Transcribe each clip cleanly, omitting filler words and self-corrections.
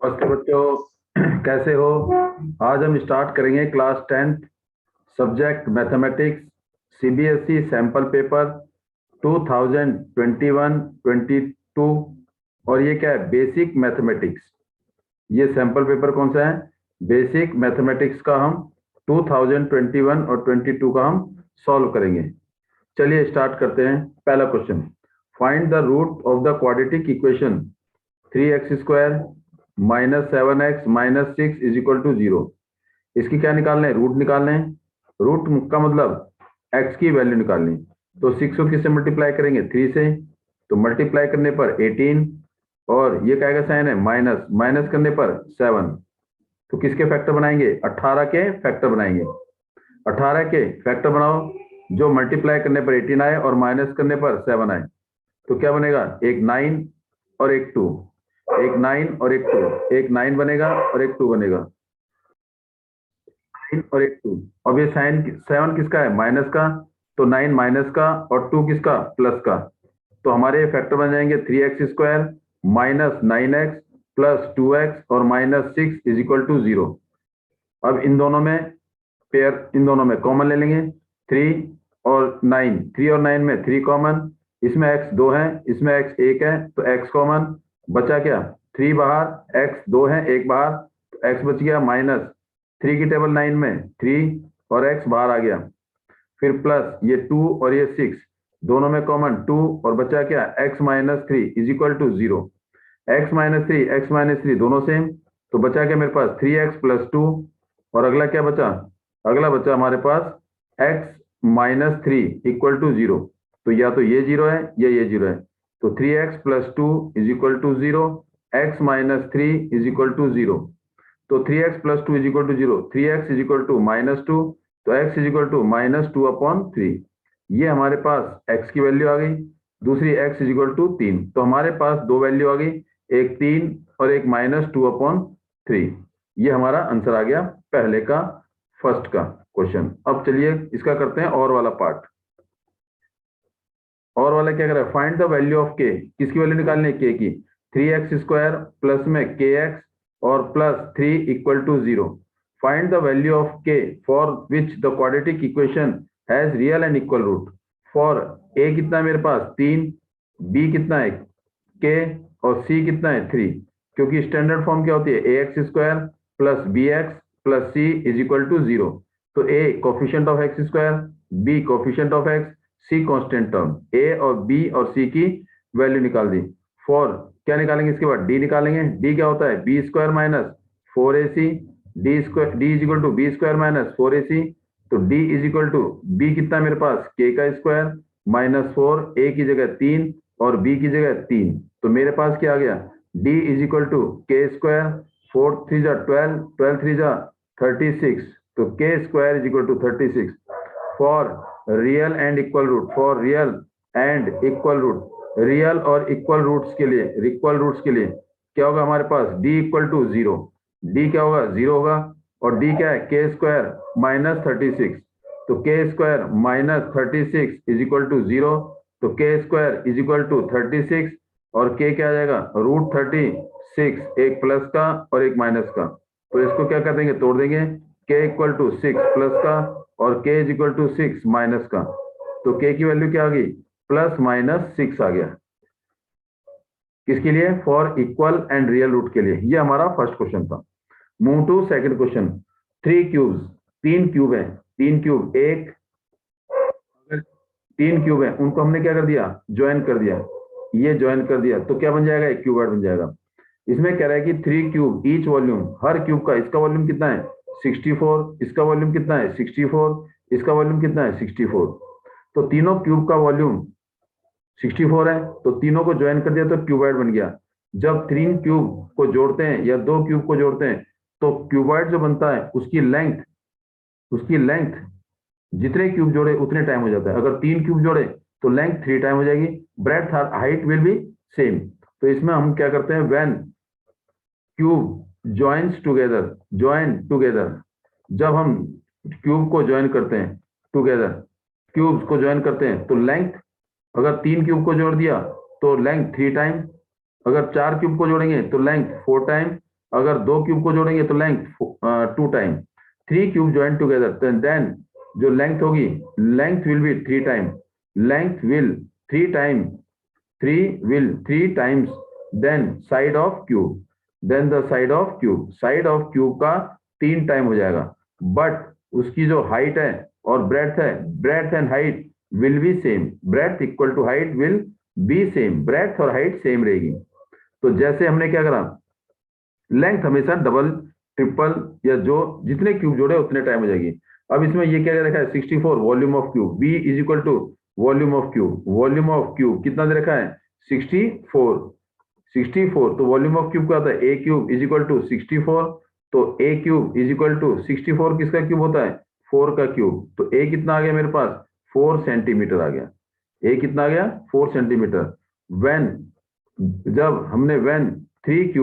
नमस्ते बच्चों, कैसे हो। आज हम स्टार्ट करेंगे class 10th subject mathematics CBSE sample paper 2021-22। और ये क्या है? Basic mathematics. ये सैंपल पेपर कौन सा है? बेसिक मैथमेटिक्स का हम 2021 और 22 का हम सॉल्व करेंगे। चलिए स्टार्ट करते हैं। पहला question, find the root of the quadratic equation 3x² -7x -6 is equal to 0। इसकी क्या निकालना है? रूट निकालना है। रूट का मतलब x की वैल्यू निकालनी। तो 6 को किससे मल्टीप्लाई करेंगे? 3 से। तो मल्टीप्लाई करने पर 18, और ये क्या का साइन है? माइनस। माइनस करने पर 7। तो किसके फैक्टर बनाएंगे? 18 के फैक्टर बनाएंगे। 18 के फैक्टर बनाओ जो मल्टीप्लाई करने पर 18 आए और माइनस करने पर 7 आए। तो क्या बनेगा? एक 9 और एक 2। एक 9 और एक 2। एक 9 बनेगा और एक 2 बनेगा। 9 और एक 2। अब ये साइन 7 किसका है? माइनस का। तो 9 माइनस का और 2 किसका? प्लस का। तो हमारे फैक्टर बन जाएंगे 3x² -9x +2x और -6 इज इक्वल टू 0। अब इन दोनों में इन दोनों में कॉमन ले लेंगे। 3 और 9, 3 और 9 में 3 कॉमन। इसमें x 2 है, इसमें x 1 है, तो x कॉमन। बचा क्या? 3 बाहर, x 2 है, 1 बाहर, तो x बच गया माइनस। 3 की टेबल 9 में 3 और x बाहर आ गया। फिर प्लस ये 2 और ये 6, दोनों में कॉमन 2, और बचा क्या? x -3 is equal to 0। x -3 दोनों सेम। तो बचा क्या मेरे पास? 3x + 2। और अगला क्या बचा? अगला बचा हमारे पास x -3 इक्वल टू 0। तो या तो ये 0 है या ये 0 है। तो 3x + 2 is equal to 0। x -3 is equal to 0। तो 3x + 2 is equal to 0। 3x is equal to -2। तो x इज इक्वल टू -2/3। ये हमारे पास x की वैल्यू आ गई। दूसरी x इज इक्वल टू 3। तो हमारे पास दो वैल्यू आ गई, एक 3 और एक -2/3। ये हमारा आंसर आ गया पहले का, फर्स्ट का क्वेश्चन। अब चलिए इसका करते हैं और वाला पार्ट। और वाला क्या कर रहा है? Find the value of k। किसकी वैल्यू निकालनी है? k की। 3x² प्लस में kx और +3 equal to 0। Find the value of k for which the quadratic equation has real and equal root. For a कितना है मेरे पास? 3, b कितना है? k, और c कितना है? 3। क्योंकि स्टैंडर्ड फॉर्म क्या होती है? ax² plus bx plus c is equal to 0। तो a coefficient of x², b coefficient of x, C constant term. A और बी और सी की वैल्यू निकाल दी। फॉर क्या निकालेंगे? इसके बाद डी निकालेंगे। डी क्या होता है? b² - 4ac। D is equal to b² - 4ac। तो D is equal to B कितना है मेरे पास? k का स्क्वायर -4, a की जगह 3 और b की जगह 3। तो मेरे पास क्या आ गया? d is equal to k², 4 3 जा 12, 12 3 जा 36। तो k² is equal to 36। For real and equal root. For real and equal root. Real और इक्वल रूट्स के लिए, इक्वल रूट्स के लिए क्या होगा हमारे पास? d equal to 0। d क्या होगा? 0 होगा। और d क्या है? k² -36। तो k² -36 इज इक्वल टू 0। तो k² इज इक्वल टू 36। और k क्या आ जाएगा? √36, एक प्लस का और एक माइनस का। तो इसको क्या कर देंगे? तोड़ देंगे। k इक्वल टू 6 प्लस का और k is equal to 6 minus का। तो k की वैल्यू क्या आ गई? +-6 आ गया। किसके लिए? For equal and real root के लिए। ये हमारा फर्स्ट क्वेश्चन था। Move to second question. 3 cubes, 3 cube है। 3 क्यूब, एक, अगर 3 क्यूब है उनको हमने क्या कर दिया? ज्वाइन कर दिया। ये ज्वाइन कर दिया तो क्या बन जाएगा? एक क्यूबॉइड बन जाएगा। इसमें कह रहा है कि 3 क्यूब ईच वॉल्यूम, हर क्यूब का, इसका वॉल्यूम कितना है? 64। इसका वॉल्यूम कितना है? 64। इसका वॉल्यूम कितना है? 64। तो तीनों क्यूब का वॉल्यूम 64 है। तो तीनों को ज्वाइन कर दिया तो क्यूबॉइड बन गया। जब 3 क्यूब को जोड़ते हैं या 2 क्यूब को जोड़ते हैं तो क्यूबॉइड जो बनता है उसकी लेंथ जितने क्यूब जोड़े उतने टाइम हो जाता है। अगर 3 क्यूब जोड़े तो लेंथ 3 टाइम हो जाएगी। Breadth height will be same. तो इसमें हम क्या करते हैं? When cube joins together, join together, जब हम क्यूब को ज्वाइन करते हैं टुगेदर, क्यूब्स को ज्वाइन करते हैं तो लेंथ, अगर 3 क्यूब को जोड़ दिया तो लेंथ 3 टाइम। अगर 4 क्यूब को जोड़ेंगे तो लेंथ 4 टाइम। अगर 2 क्यूब को जोड़ेंगे तो length 2 time, 3 cube join together then जो लेंथ होगी, length will be 3 time, length will 3 time, 3 times then side of cube, then the side of cube, side of cube का 3 टाइम हो जाएगा, but उसकी जो हाइट है और ब्रेड्थ है, breadth and height will be same, breadth equal to height will be same, breadth और height same रहेगी। तो जैसे हमने क्या करा, लेंथ हमेशा डबल ट्रिपल या जो जितने क्यूब जोड़े उतने टाइम हो जाएगी। अब इसमें ये क्या रखा है 64 volume of cube, B is equal to volume of cube, volume of cube कितना दे रखा है 64, 64 तो वॉल्यूम ऑफ क्यूब क्या होता है ए क्यूब इज इक्वल टू 64, तो ए क्यूब इज इक्वल टू 64 किसका क्यूब होता है 4 का क्यूब, तो ए कितना आ गया मेरे पास 4 सेंटीमीटर आ गया, ए कितना आ गया 4 सेंटीमीटर। व्हेन जब हमने when 3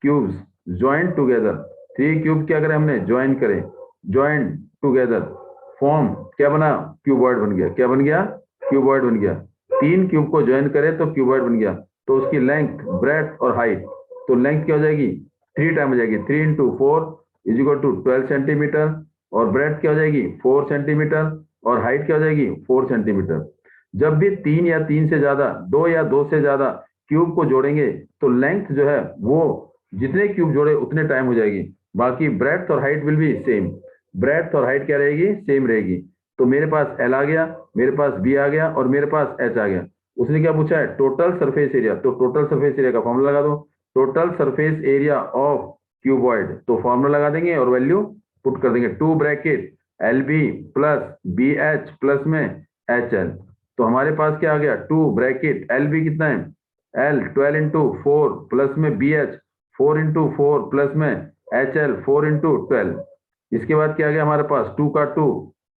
cubes join together, 3 cube क्या करें हमने ज्वाइन करें, ज्वाइन टुगेदर फॉर्म क्या बना क्यूबॉइड बन गया, क्या बन गया क्यूबॉइड बन गया, 3 क्यूब को ज्वाइन करें तो क्यूबॉइड बन गया, तो उसकी लेंथ ब्रेड्थ और हाइट, तो लेंथ क्या हो जाएगी 3 टाइम हो जाएगी, 3 into 4 is equal to 12 centimetre, और ब्रेड्थ क्या हो जाएगी 4 सेंटीमीटर, और हाइट क्या हो जाएगी 4 सेंटीमीटर। जब भी 3 या 3 से ज्यादा, 2 या 2 से ज्यादा क्यूब को जोड़ेंगे तो लेंथ जो है वो जितने क्यूब जोड़े उतने टाइम हो जाएगी, बाकी ब्रेड्थ और height will be same, breadth और हाइट क्या रहेगी सेम रहेगी। तो मेरे पास एल आ गया, मेरे पास बी आ गया और मेरे पास एच आ गया। उसने क्या पूछा है टोटल सरफेस एरिया, तो टोटल सरफेस एरिया का फॉर्मूला लगा दो, total surface area of cuboid, तो फॉर्मूला लगा देंगे और वैल्यू पुट कर देंगे 2 bracket L B plus B H plus में एच एल, तो हमारे पास क्या आ गया 2 ब्रैकेट एल बी कितना है एल 12 इंटू 4 प्लस में बी एच 4 इंटू 4 प्लस में एच एल 4 इंटू 12, इसके बाद क्या आ गया हमारे पास 2 का 2,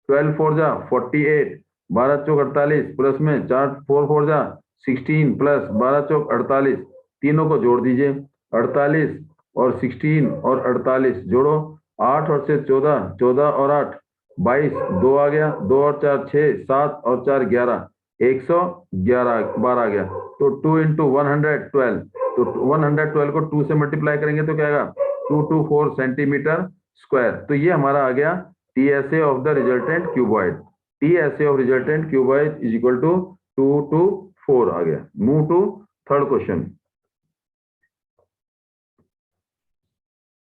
12 4 जा 48, 12 चौक 48 प्लस में 4 4 4 जा 16 प्लस 12 चौक 48, तीनों को जोड़ दीजिए 48 और 16 और 48 जोड़ो 8 और से 14, 14 और 8 22, 2 आ गया 2 और 4 6, 7 और 4 11, 111 बार आ गया, तो 2 इंटू 112, तो 112 को 2 से मल्टीप्लाई करेंगे तो क्या आएगा 224 सेंटीमीटर स्क्वायर। तो ये हमारा आ गया TSA of the resultant cuboid, TSA of resultant cuboid is equal to 224 आ गया। Move to third question,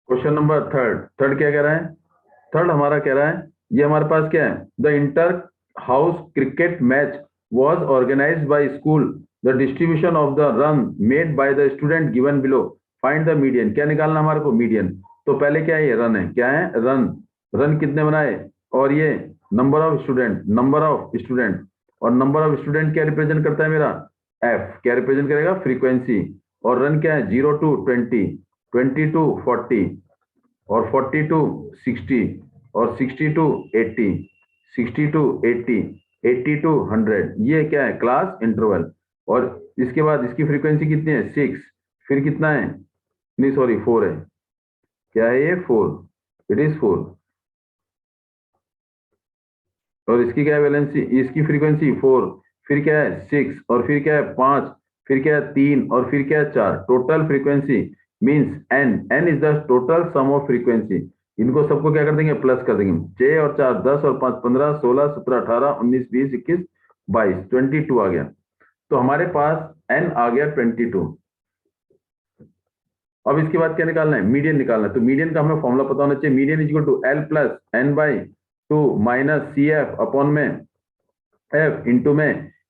question number third क्या कह रहा है, थर्ड हमारा कह रहा है ये हमारे पास क्या है the inter house cricket match was organized by school, the distribution of the run made by the student given below, find the median, क्या निकालना हमारे को मीडियन। तो पहले क्या है ये रन है, क्या है रन, रन कितने बनाए और ये number of student, number of student, और नंबर ऑफ स्टूडेंट क्या रिप्रेजेंट करता है मेरा एफ, क्या रिप्रेजेंट करेगा फ्रीक्वेंसी, और रन क्या है 0 to 20, 20 to 40 और 40 to 60 और 60 to 80, 60 to 80, 80 to 100, ये क्या है क्लास इंटरवल। और इसके बाद इसकी फ्रीक्वेंसी कितनी है 6, फिर कितना है नहीं सॉरी 4 है, क्या है ये 4, इट इज 4, और इसकी क्या है वैलेंसी, इसकी फ्रीक्वेंसी 4, फिर क्या है 6 और फिर क्या है 5, फिर क्या है 3 और फिर क्या है 4, total frequency means N, N is the total sum of frequency, इनको सबको क्या कर देंगे प्लस कर देंगे, 6 और 4 10 और 5 15 16 17 18 19 20 21 22 22 आ गया, तो हमारे पास n आ गया 22। अब इसके बाद क्या निकालना है मीडियन निकालना है, तो मीडियन का हमें फॉर्मूला पता होना चाहिए, median is equal to L plus N by 2 minus C F upon में एफ इंटू में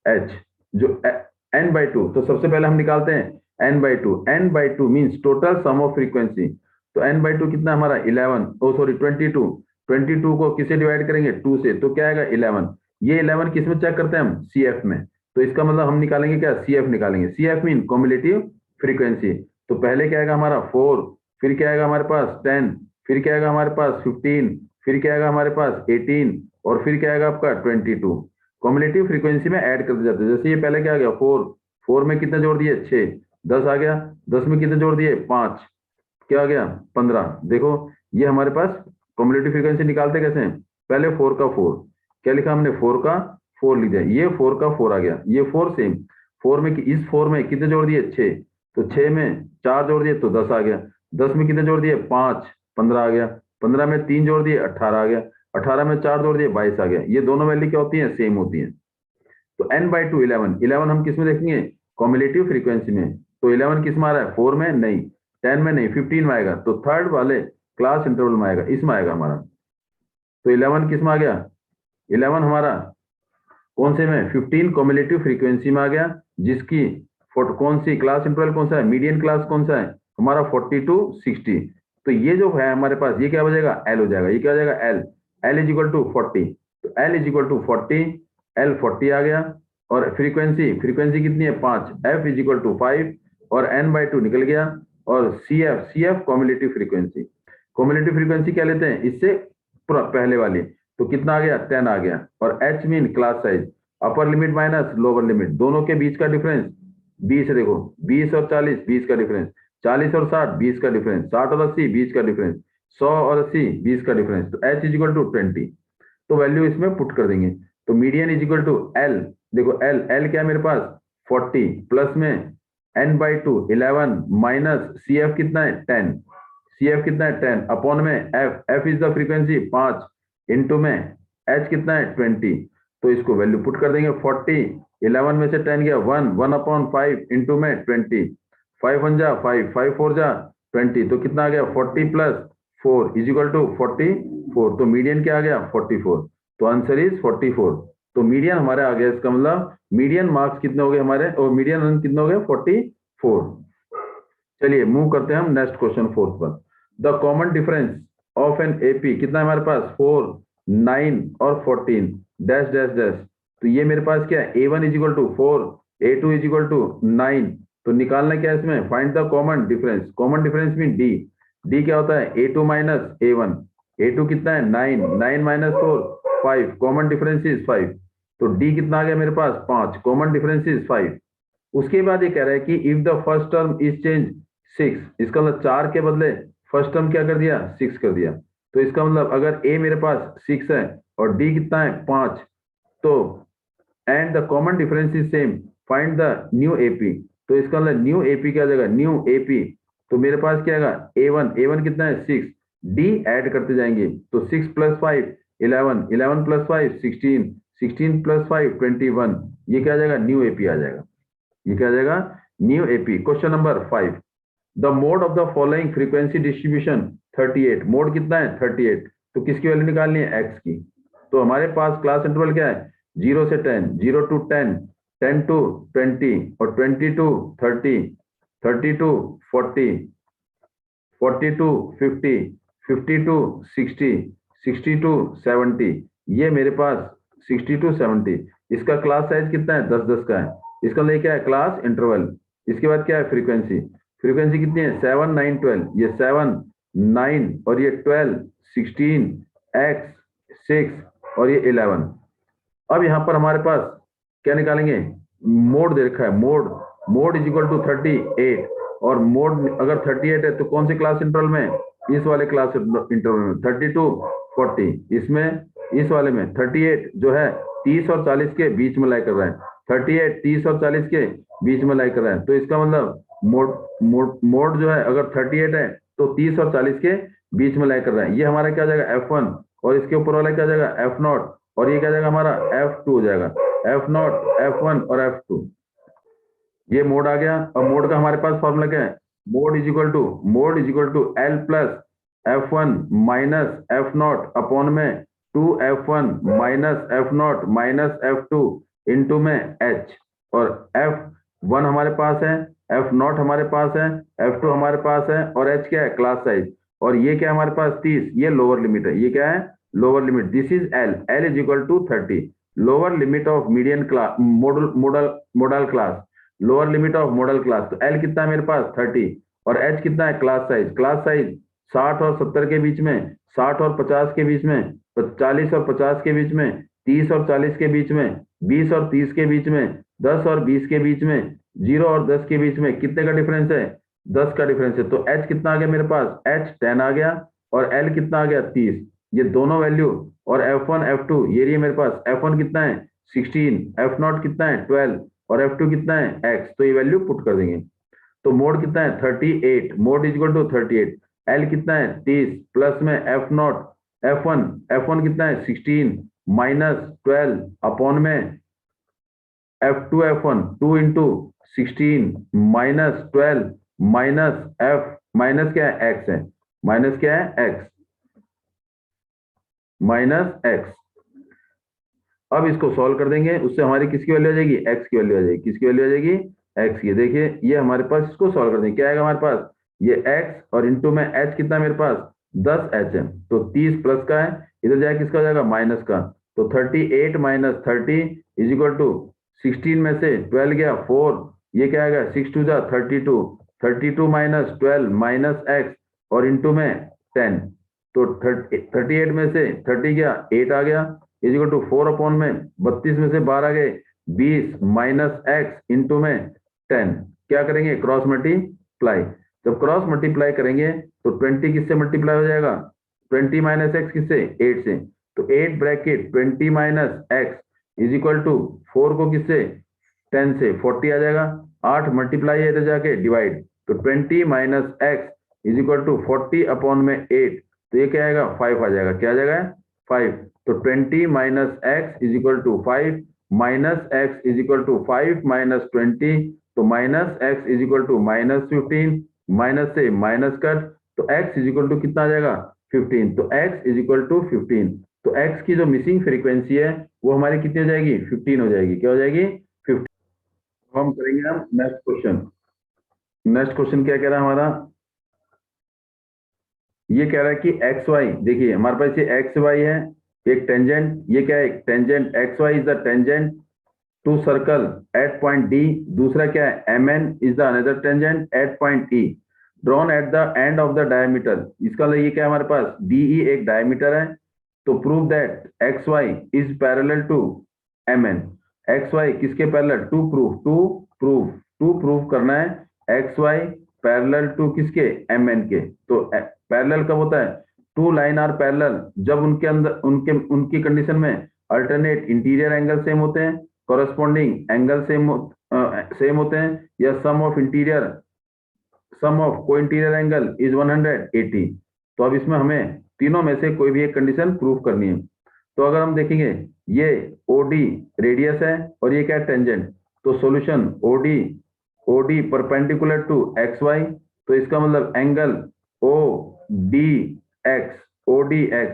एच, जो एन बाई 2, तो सबसे पहले हम निकालते हैं N by 2, N by 2 means total sum of frequency, तो n बाई 2 कितना हमारा 11, ओ सॉरी 22, 22 को किसे डिवाइड करेंगे 2 से, तो क्या आएगा 11, ये 11 किस में चेक करते हैं हम CF में, तो इसका मतलब हम निकालेंगे क्या CF निकालेंगे, CF मीन कॉम्युलेटिव फ्रीक्वेंसी, तो पहले क्या आएगा हमारा 4, फिर क्या आएगा हमारे पास 10, फिर क्या आएगा हमारे पास 15, फिर क्या आएगा हमारे पास 18 और फिर क्या आएगा आपका 22, कॉम्युलेटिव फ्रीक्वेंसी में ऐड करते जाते हैं, जैसे ये पहले क्या आ गया 4, 4 में कितने जोड़ दिए 6, 10 आ गया, 10 में कितने जोड़ दिए 5, क्या आ गया 15, देखो ये हमारे पास कॉम्युलेटिव फ्रीक्वेंसी निकालते कैसे हैं, पहले 4 का 4, क्या लिखा हमने 4 का 4 लिख दिया, ये 4 का 4 आ गया, ये 4 सेम, 4 में इस 4 में कितने जोड़ दिए 6, तो 6 में 4 जोड़ दिए तो 10 आ गया, 10 में कितने जोड़ दिए 5, 15 आ गया। 15 में 3 जोड़ दिए 18 आ गया। 18 में 4 जोड़ दिए 22 आ गया। ये दोनों वैल्यू क्या होती हैं, सेम होती हैं। तो n/2 11, 11 हम किस में देखेंगे, कॉम्युलेटिव फ्रीक्वेंसी में। तो 11 किस में आ रहा है, 4 में नहीं, 10 में नहीं, 15 में आएगा। तो थर्ड वाले क्लास इंटरवल में आएगा, इसमें आएगा हमारा। तो 11 किस में आ गया, 11 हमारा कौन से में, 15 कॉम्युलेटिव फ्रीक्वेंसी में आ गया, जिसकी कौन सी क्लास इंटरवल कौन सा है, मीडियन क्लास कौन सा है हमारा, 40 to 60। तो ये जो है हमारे पास, ये क्या हो जाएगा, एल हो जाएगा। ये क्या हो जाएगा, L. L is equal to 40। तो L is equal to 40, L 40 आ गया। और फ्रीक्वेंसी, फ्रीक्वेंसी कितनी है 5, एफ इज इक्वल टू 5, और n/2 निकल गया। और C F, C F cumulative frequency, cumulative frequency क्या लेते हैं इससे पहले वाली। तो कितना आ गया, 10 आ गया। और H mean class size, upper limit minus lower limit, दोनों के बीच का डिफरेंस 20 है। देखो 20 और 40 20 का डिफरेंस, 40 और 60 20 का डिफरेंस, 60 और 80 20 का डिफरेंस, 100 और 80 20 का डिफरेंस। तो एच इज इक्वल टू 20। तो वैल्यू इसमें पुट कर देंगे। तो median is equal to L, देखो एल, एल क्या है मेरे पास 40, प्लस में n/2 11 माइनस सी एफ कितना है 10, सी एफ कितना है 10, अपॉन में F, F is the frequency 5, into में एच कितना है 20। तो इसको वैल्यू पुट कर देंगे 40, 11 में से 10 गया 1, 1/5 इंटू में 20, 5 1 जा 5, 5 4 जा 20। तो कितना आ गया 40 प्लस 4 इज इक्वल टू 44। तो मीडियन क्या आ गया 44। तो आंसर इज 44। तो मीडियन हमारे आ गया, इसका मतलब मीडियन मार्क्स कितने हो गए हमारे, और मीडियन अंक कितने हो गए 44। चलिए मूव करते हैं हम नेक्स्ट क्वेश्चन फोर्थ पर। The common difference of an AP कितना है हमारे पास 4, 9 और 14 डैश डैश डैश। तो ये मेरे पास क्या है, A1 is equal to 4, A2 is equal to 9। तो निकालना क्या है इसमें, find the common difference. Common difference mean D, D क्या होता है A2 माइनस A1। A2 कितना है 9, 9 माइनस 4 5, कॉमन डिफरेंस इज 5। तो डी कितना आ गया मेरे पास 5, कॉमन डिफरेंस इज 5। उसके बाद ये कह रहा है कि if the first term is change 6, इसका मतलब 4 के बदले फर्स्ट टर्म क्या कर दिया 6 कर दिया। तो इसका मतलब अगर ए मेरे पास 6 है और डी कितना है 5, तो and the common difference is same, find the new AP. तो इसका मतलब न्यू एपी क्या जाएगा, न्यू एपी। तो मेरे पास क्या आएगा A1, A1 कितना है 6, डी ऐड करते जाएंगे। तो 6 प्लस 5 11, 11 प्लस 5 16, 16 प्लस 5 21। ये क्या आ जाएगा, न्यू एपी आ जाएगा। ये क्या आ जाएगा, new AP. Question number 5, the mode of the following frequency distribution 38। Mode कितना है 38। तो किसकी वैल्यू निकालनी है, एक्स की। तो हमारे पास क्लास इंटरवल क्या है 0 से 10, 0 to 10, 10 to 20, और 20 to 30, 30 to 40, 40 to 50, 50 to 60, 60 to 70। ये मेरे पास 60 to 70। इसका क्लास साइज कितना है 10 10 का है। इसका लिए क्या है क्लास इंटरवल। इसके बाद क्या है फ्रीक्वेंसी, फ्रीक्वेंसी कितनी है 7 9 12। ये 7 9 और ये 12 16 x 6 और ये 11। अब यहाँ पर हमारे पास क्या निकालेंगे, मोड दे रखा है, mode, mode is equal to 38। और मोड अगर 38 है तो कौन से क्लास इंटरवल में, इस वाले क्लास इंटरवल में 30 to 40। इसमें इस वाले में 38 जो है 30 और 40 के बीच में लाई कर रहा है, 38 30 और 40 के बीच में लाई कर रहा है। तो इसका मतलब मोड, मोड जो है अगर 38 है तो 30 और 40 के बीच में लाई कर रहा है। ये हमारा क्या जाएगा F1, और इसके ऊपर वाला क्या जाएगा F0, और ये क्या जाएगा हमारा F2 हो जाएगा। F0 F1 और F2, ये मोड आ गया। अब मोड का हमारे पास फॉर्मूला क्या है, mode is equal to, mode is equal to L plus F1 minus F0 upon में 2F1 minus F0 minus F2 into में H। और F1 हमारे पास है, F0 हमारे पास है, F2 हमारे पास है, और H क्या है क्लास साइज। और ये क्या है हमारे पास 30, ये लोअर लिमिट है। ये क्या है lower limit, this is L, L is equal to 30, lower limit of median class, model class, lower limit of model class. तो L कितना है मेरे पास 30, और H कितना है क्लास साइज, क्लास साइज 60 और 70 के बीच में, 60 और 50 के बीच में, 40 और 50 के बीच में, 30 और 40 के बीच में, 20 और 30 के बीच में, 10 और 20 के बीच में, 0 और 10 के बीच में। कितने का डिफरेंस है 10 का डिफरेंस है। तो H कितना आ गया मेरे पास, H 10 आ गया, और L कितना आ गया 30। ये दोनों वैल्यू, और F1 F2 ये रही मेरे पास, F1 कितना है 16, F0 कितना है 12, और F2 कितना है x। तो ये वैल्यू पुट कर देंगे। तो मोड कितना है 38, mode is equal to 38। L कितना है 30 प्लस में एफ नॉट एफ वन कितना है 16 माइनस 12 अपॉन में F one 2 into 16 minus 12 minus F minus क्या है एक्स है, माइनस क्या है एक्स, माइनस एक्स। अब इसको सॉल्व कर देंगे, उससे हमारी किसकी वैल्यू आ जाएगी, एक्स की वैल्यू आ जाएगी। किसकी वैल्यू आ जाएगी, एक्स की। देखिए ये हमारे पास, इसको सॉल्व कर देंगे, क्या आएगा हमारे पास, ये एक्स और इंटू में एच कितना है मेरे पास 10 एच है, तो 30 प्लस का है, इधर जाए किसका हो जाएगा माइनस का, तो 38 माइनस 30 इज इक्वल टू 16 में से 12 गया 4, ये क्या आएगा 6 टू जा 32, 32 माइनस 12 माइनस एक्स और इंटू में 10, तो 38 में से 30 गया 8 आ गया इज इक्वल टू 4 अपॉन में 32 में से 12 गए 20 माइनस एक्स इंटू में 10। क्या करेंगे क्रॉस मल्टीप्लाई, जब क्रॉस मल्टीप्लाई करेंगे तो 20 किससे मल्टीप्लाई हो जाएगा, 20 माइनस एक्स किससे 8 से, तो 8 bracket 20 minus X is equal to 4 को किससे 10 से 40 आ जाएगा, 8 मल्टीप्लाई है इधर जाके डिवाइड, तो 20 minus X is equal to 40 upon में 8, तो ये क्या आएगा 5 आ जाएगा, क्या आ जाएगा 5, तो 20 minus X is equal to 5 minus X is equal to 5 minus 20, तो minus X is equal to minus 15, minus से माइनस कट, तो x इज इक्वल टू कितना आ जाएगा 15, तो x इज इक्वल टू 15, तो x की जो मिसिंग फ्रीक्वेंसी है वो हमारी कितनी हो जाएगी 15 हो जाएगी, क्या हो जाएगी 15। हम करेंगे हम नेक्स्ट क्वेश्चन। नेक्स्ट क्वेश्चन क्या कह रहा है हमारा, ये कह रहा है कि एक्स वाई, देखिए हमारे पास ये एक्स वाई है एक टेंजेंट, ये क्या है tangent, X Y is the tangent to circle at point D, दूसरा क्या है M N is the another tangent at point E, drawn at the end of the diameter, इसका मतलब ये क्या है हमारे पास डी ई एक डायमीटर है, तो prove that X Y is parallel to M N, X Y किसके पैरेलल, टू प्रूव करना है एक्स वाई पैरेलल टू किसके एम एन के, तो पैरेलल कब होता है, टू लाइन आर पैरेलल जब उनके अंदर उनकी कंडीशन में अल्टरनेट इंटीरियर एंगल सेम होते हैं, कॉरेस्पॉन्डिंग एंगल सेम होते हैं, या सम ऑफ को इंटीरियर एंगल इज 180। तो अब इसमें हमें तीनों में से कोई भी एक कंडीशन प्रूव करनी है। तो अगर हम देखेंगे ये ओडी रेडियस है और ये क्या है टेंजेंट, तो solution OD perpendicular to X Y, तो इसका मतलब एंगल ओ डी एक्स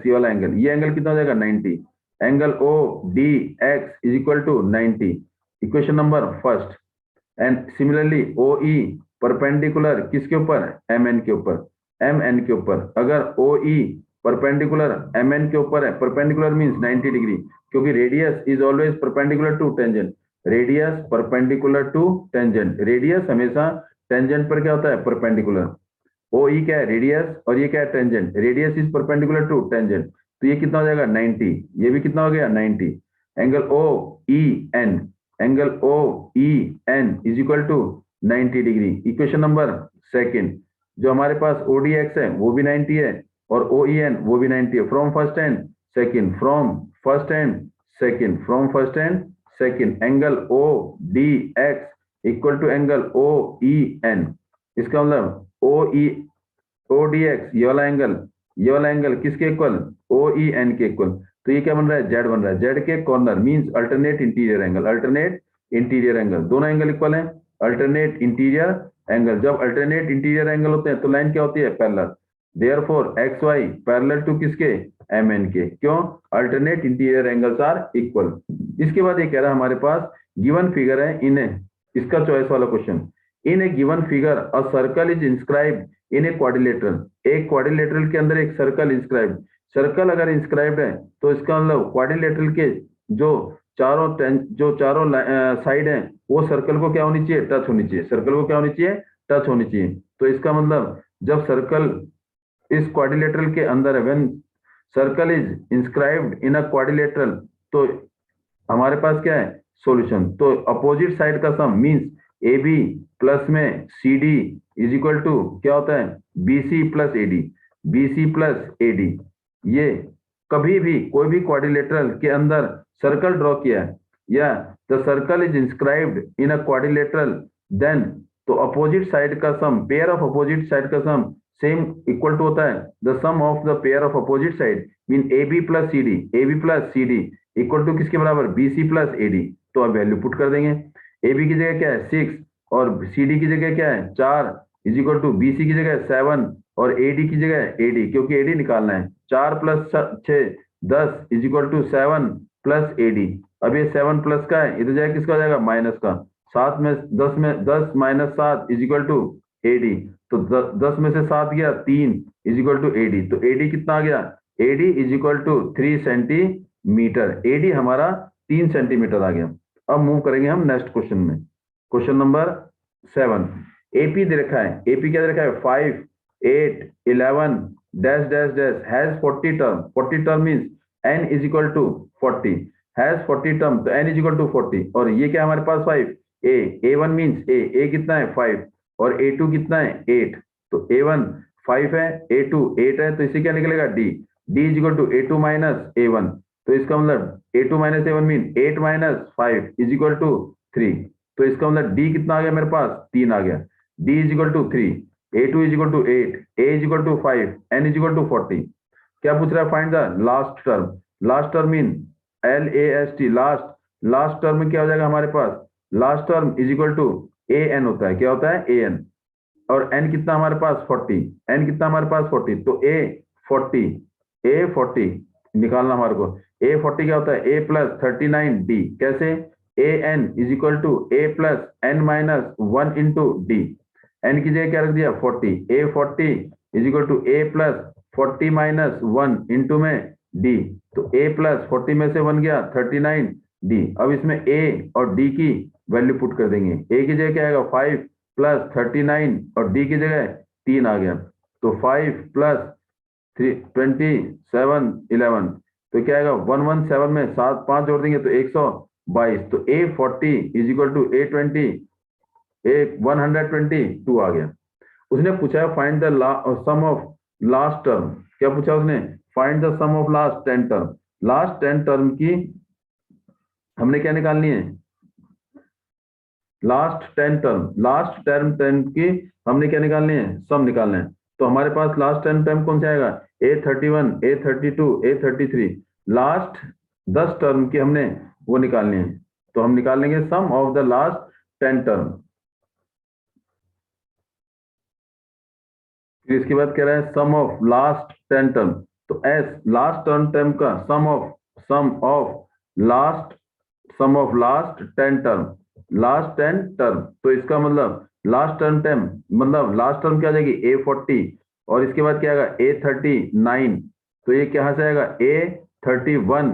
ये वाला एंगल, ये एंगल कितना हो जाएगा 90, angle O D X is equal to 90, equation number first. And similarly O E perpendicular किसके ऊपर, एम एन के ऊपर, अगर O E perpendicular M N के ऊपर है, परपेंडिकुलर मींस 90 डिग्री, क्योंकि radius is always perpendicular to tangent, radius perpendicular to tangent, radius हमेशा टेंजेंट पर क्या होता है परपेंडिकुलर, ओ ई क्या है रेडियस और ये क्या है tangent, radius is perpendicular to tangent, तो ये कितना हो जाएगा 90, ये भी कितना हो गया 90, angle O E N is equal to 90 degree, equation number second. जो हमारे पास ODX है वो भी 90 है और OEN वो भी 90 है, from first and second angle ODX equal to angle OEN, इसका मतलब ODX ये वाला एंगल किसके इक्वल, OEN के इक्वल, तो ये क्या बन रहा है जेड बन रहा है, जेड के corner means alternate interior angle, दोनों एंगल इक्वल है, अल्टरनेट इंटीरियर एंगल, जब अल्टरनेट इंटीरियर एंगल होते हैं तो लाइन क्या होती है parallel, therefore X Y parallel to किसके एम एन के, क्यों alternate interior angles are equal. इसके बाद ये कह रहा है हमारे पास गिवन फिगर है इसका चॉइस वाला question, in A given figure a circle is inscribed in a quadrilateral, एक क्वाड्रिलेटरल के अंदर एक सर्कल इंस्क्राइब्ड, सर्कल अगर इंस्क्राइब्ड है तो इसका मतलब क्वाड्रिलेटरल के जो चारों साइड हैं वो सर्कल को क्या होनी चाहिए टच होनी चाहिए, तो इसका मतलब जब सर्कल इस क्वाड्रिलेटरल के अंदर है, when circle is inscribed in a quadrilateral, तो हमारे पास क्या है सॉल्यूशन, तो अपोजिट साइड का sum means A B plus में C D is equal to क्या होता है B C plus A D, ये कभी भी कोई भी क्वाड्रिलेटरल के अंदर सर्कल ड्रॉ किया है या the circle is inscribed in a quadrilateral, then तो अपोजिट साइड का sum, pair of opposite side का सम सेम इक्वल टू होता है the sum of the pair of opposite side mean A B plus C D, A B plus C D equal to किसके बराबर, B C plus A D. तो अब value put कर देंगे, A B की जगह क्या है 6 और सी डी की जगह क्या है 4 is equal to B C की जगह 7 और ए डी की जगह ए डी, क्योंकि ए डी निकालना है, 4 plus 6 10 is equal to 7 plus A D. अब ये 7 प्लस का है, इधर जाएगा किसका हो जाएगा माइनस का, 7 में 10 minus 7 is equal to A D. तो 10 में से 7 गया 3 is equal to A D. तो ए डी कितना आ गया, A D is equal to 3 centimetre, A D हमारा 3 सेंटीमीटर आ गया। अब मूव करेंगे हम नेक्स्ट क्वेश्चन में, क्वेश्चन नंबर 7। एपी दे रखा है, एपी क्या दे रखा है 5 8 11 dash dash dash has 40 term, 40 term means n is equal to 40, has 40 term तो n इज इक्वल टू 40। और ये क्या हमारे पास 5 a1 मींस a कितना है 5 और a2 कितना है 8। तो a1 5 है, a2 8 है, तो इसे क्या निकलेगा d, d is equal to a2 minus a1। तो इसका मतलब a2 minus a1 mean 8 minus 5 is equal to 3। तो इसका मतलब d कितना आ गया मेरे पास 3 आ गया, d is equal to 3, a2 is equal to 8, a is equal to 5, n is equal to 40। क्या पूछ रहा है, find the last term. Last term mean LAST, last term में क्या हो जाएगा हमारे पास, last term is equal to an होता है, क्या होता है an, और n कितना हमारे पास 40, n कितना हमारे पास 40, तो a 40 निकालना हमारे को। a 40 क्या होता है a प्लस 39d, कैसे an is equal to a plus n minus 1 into D, n की जगह क्या रख दिया 40, a 40 is equal to a plus 40 minus 1 into में d। तो a प्लस 40 में से 1 गया 39d। अब इसमें a और d की वैल्यू पुट कर देंगे, a की जगह क्या आएगा 5 प्लस 39 और d की जगह 3 आ गया। तो 5 प्लस 27 11, तो क्या आएगा 117 में 7 5 जोड़ देंगे तो 122। तो a 40 is equal to a 122 आ गया। उसने पूछा है find the sum of last term, क्या पूछा उसने, find the sum of last 10 term. Last 10 term की हमने क्या निकालनी है, लास्ट 10 टर्म की हमने क्या निकालनी है, सम निकालना है। तो हमारे पास लास्ट 10 टर्म कौन सा आएगा, a31 a32 a33, last 10 term की हमने वो निकालनी है। तो हम निकाल लेंगे sum of the last 10 term. फिर इसके बाद कह रहा है सम ऑफ लास्ट 10 टर्म, तो एस लास्ट टर्म का sum of last 10 term, last 10 term. तो इसका मतलब लास्ट टर्म मतलब लास्ट टर्म क्या आ जाएगी a40 और इसके बाद क्या आएगा a39। तो ये क्या से आएगा a31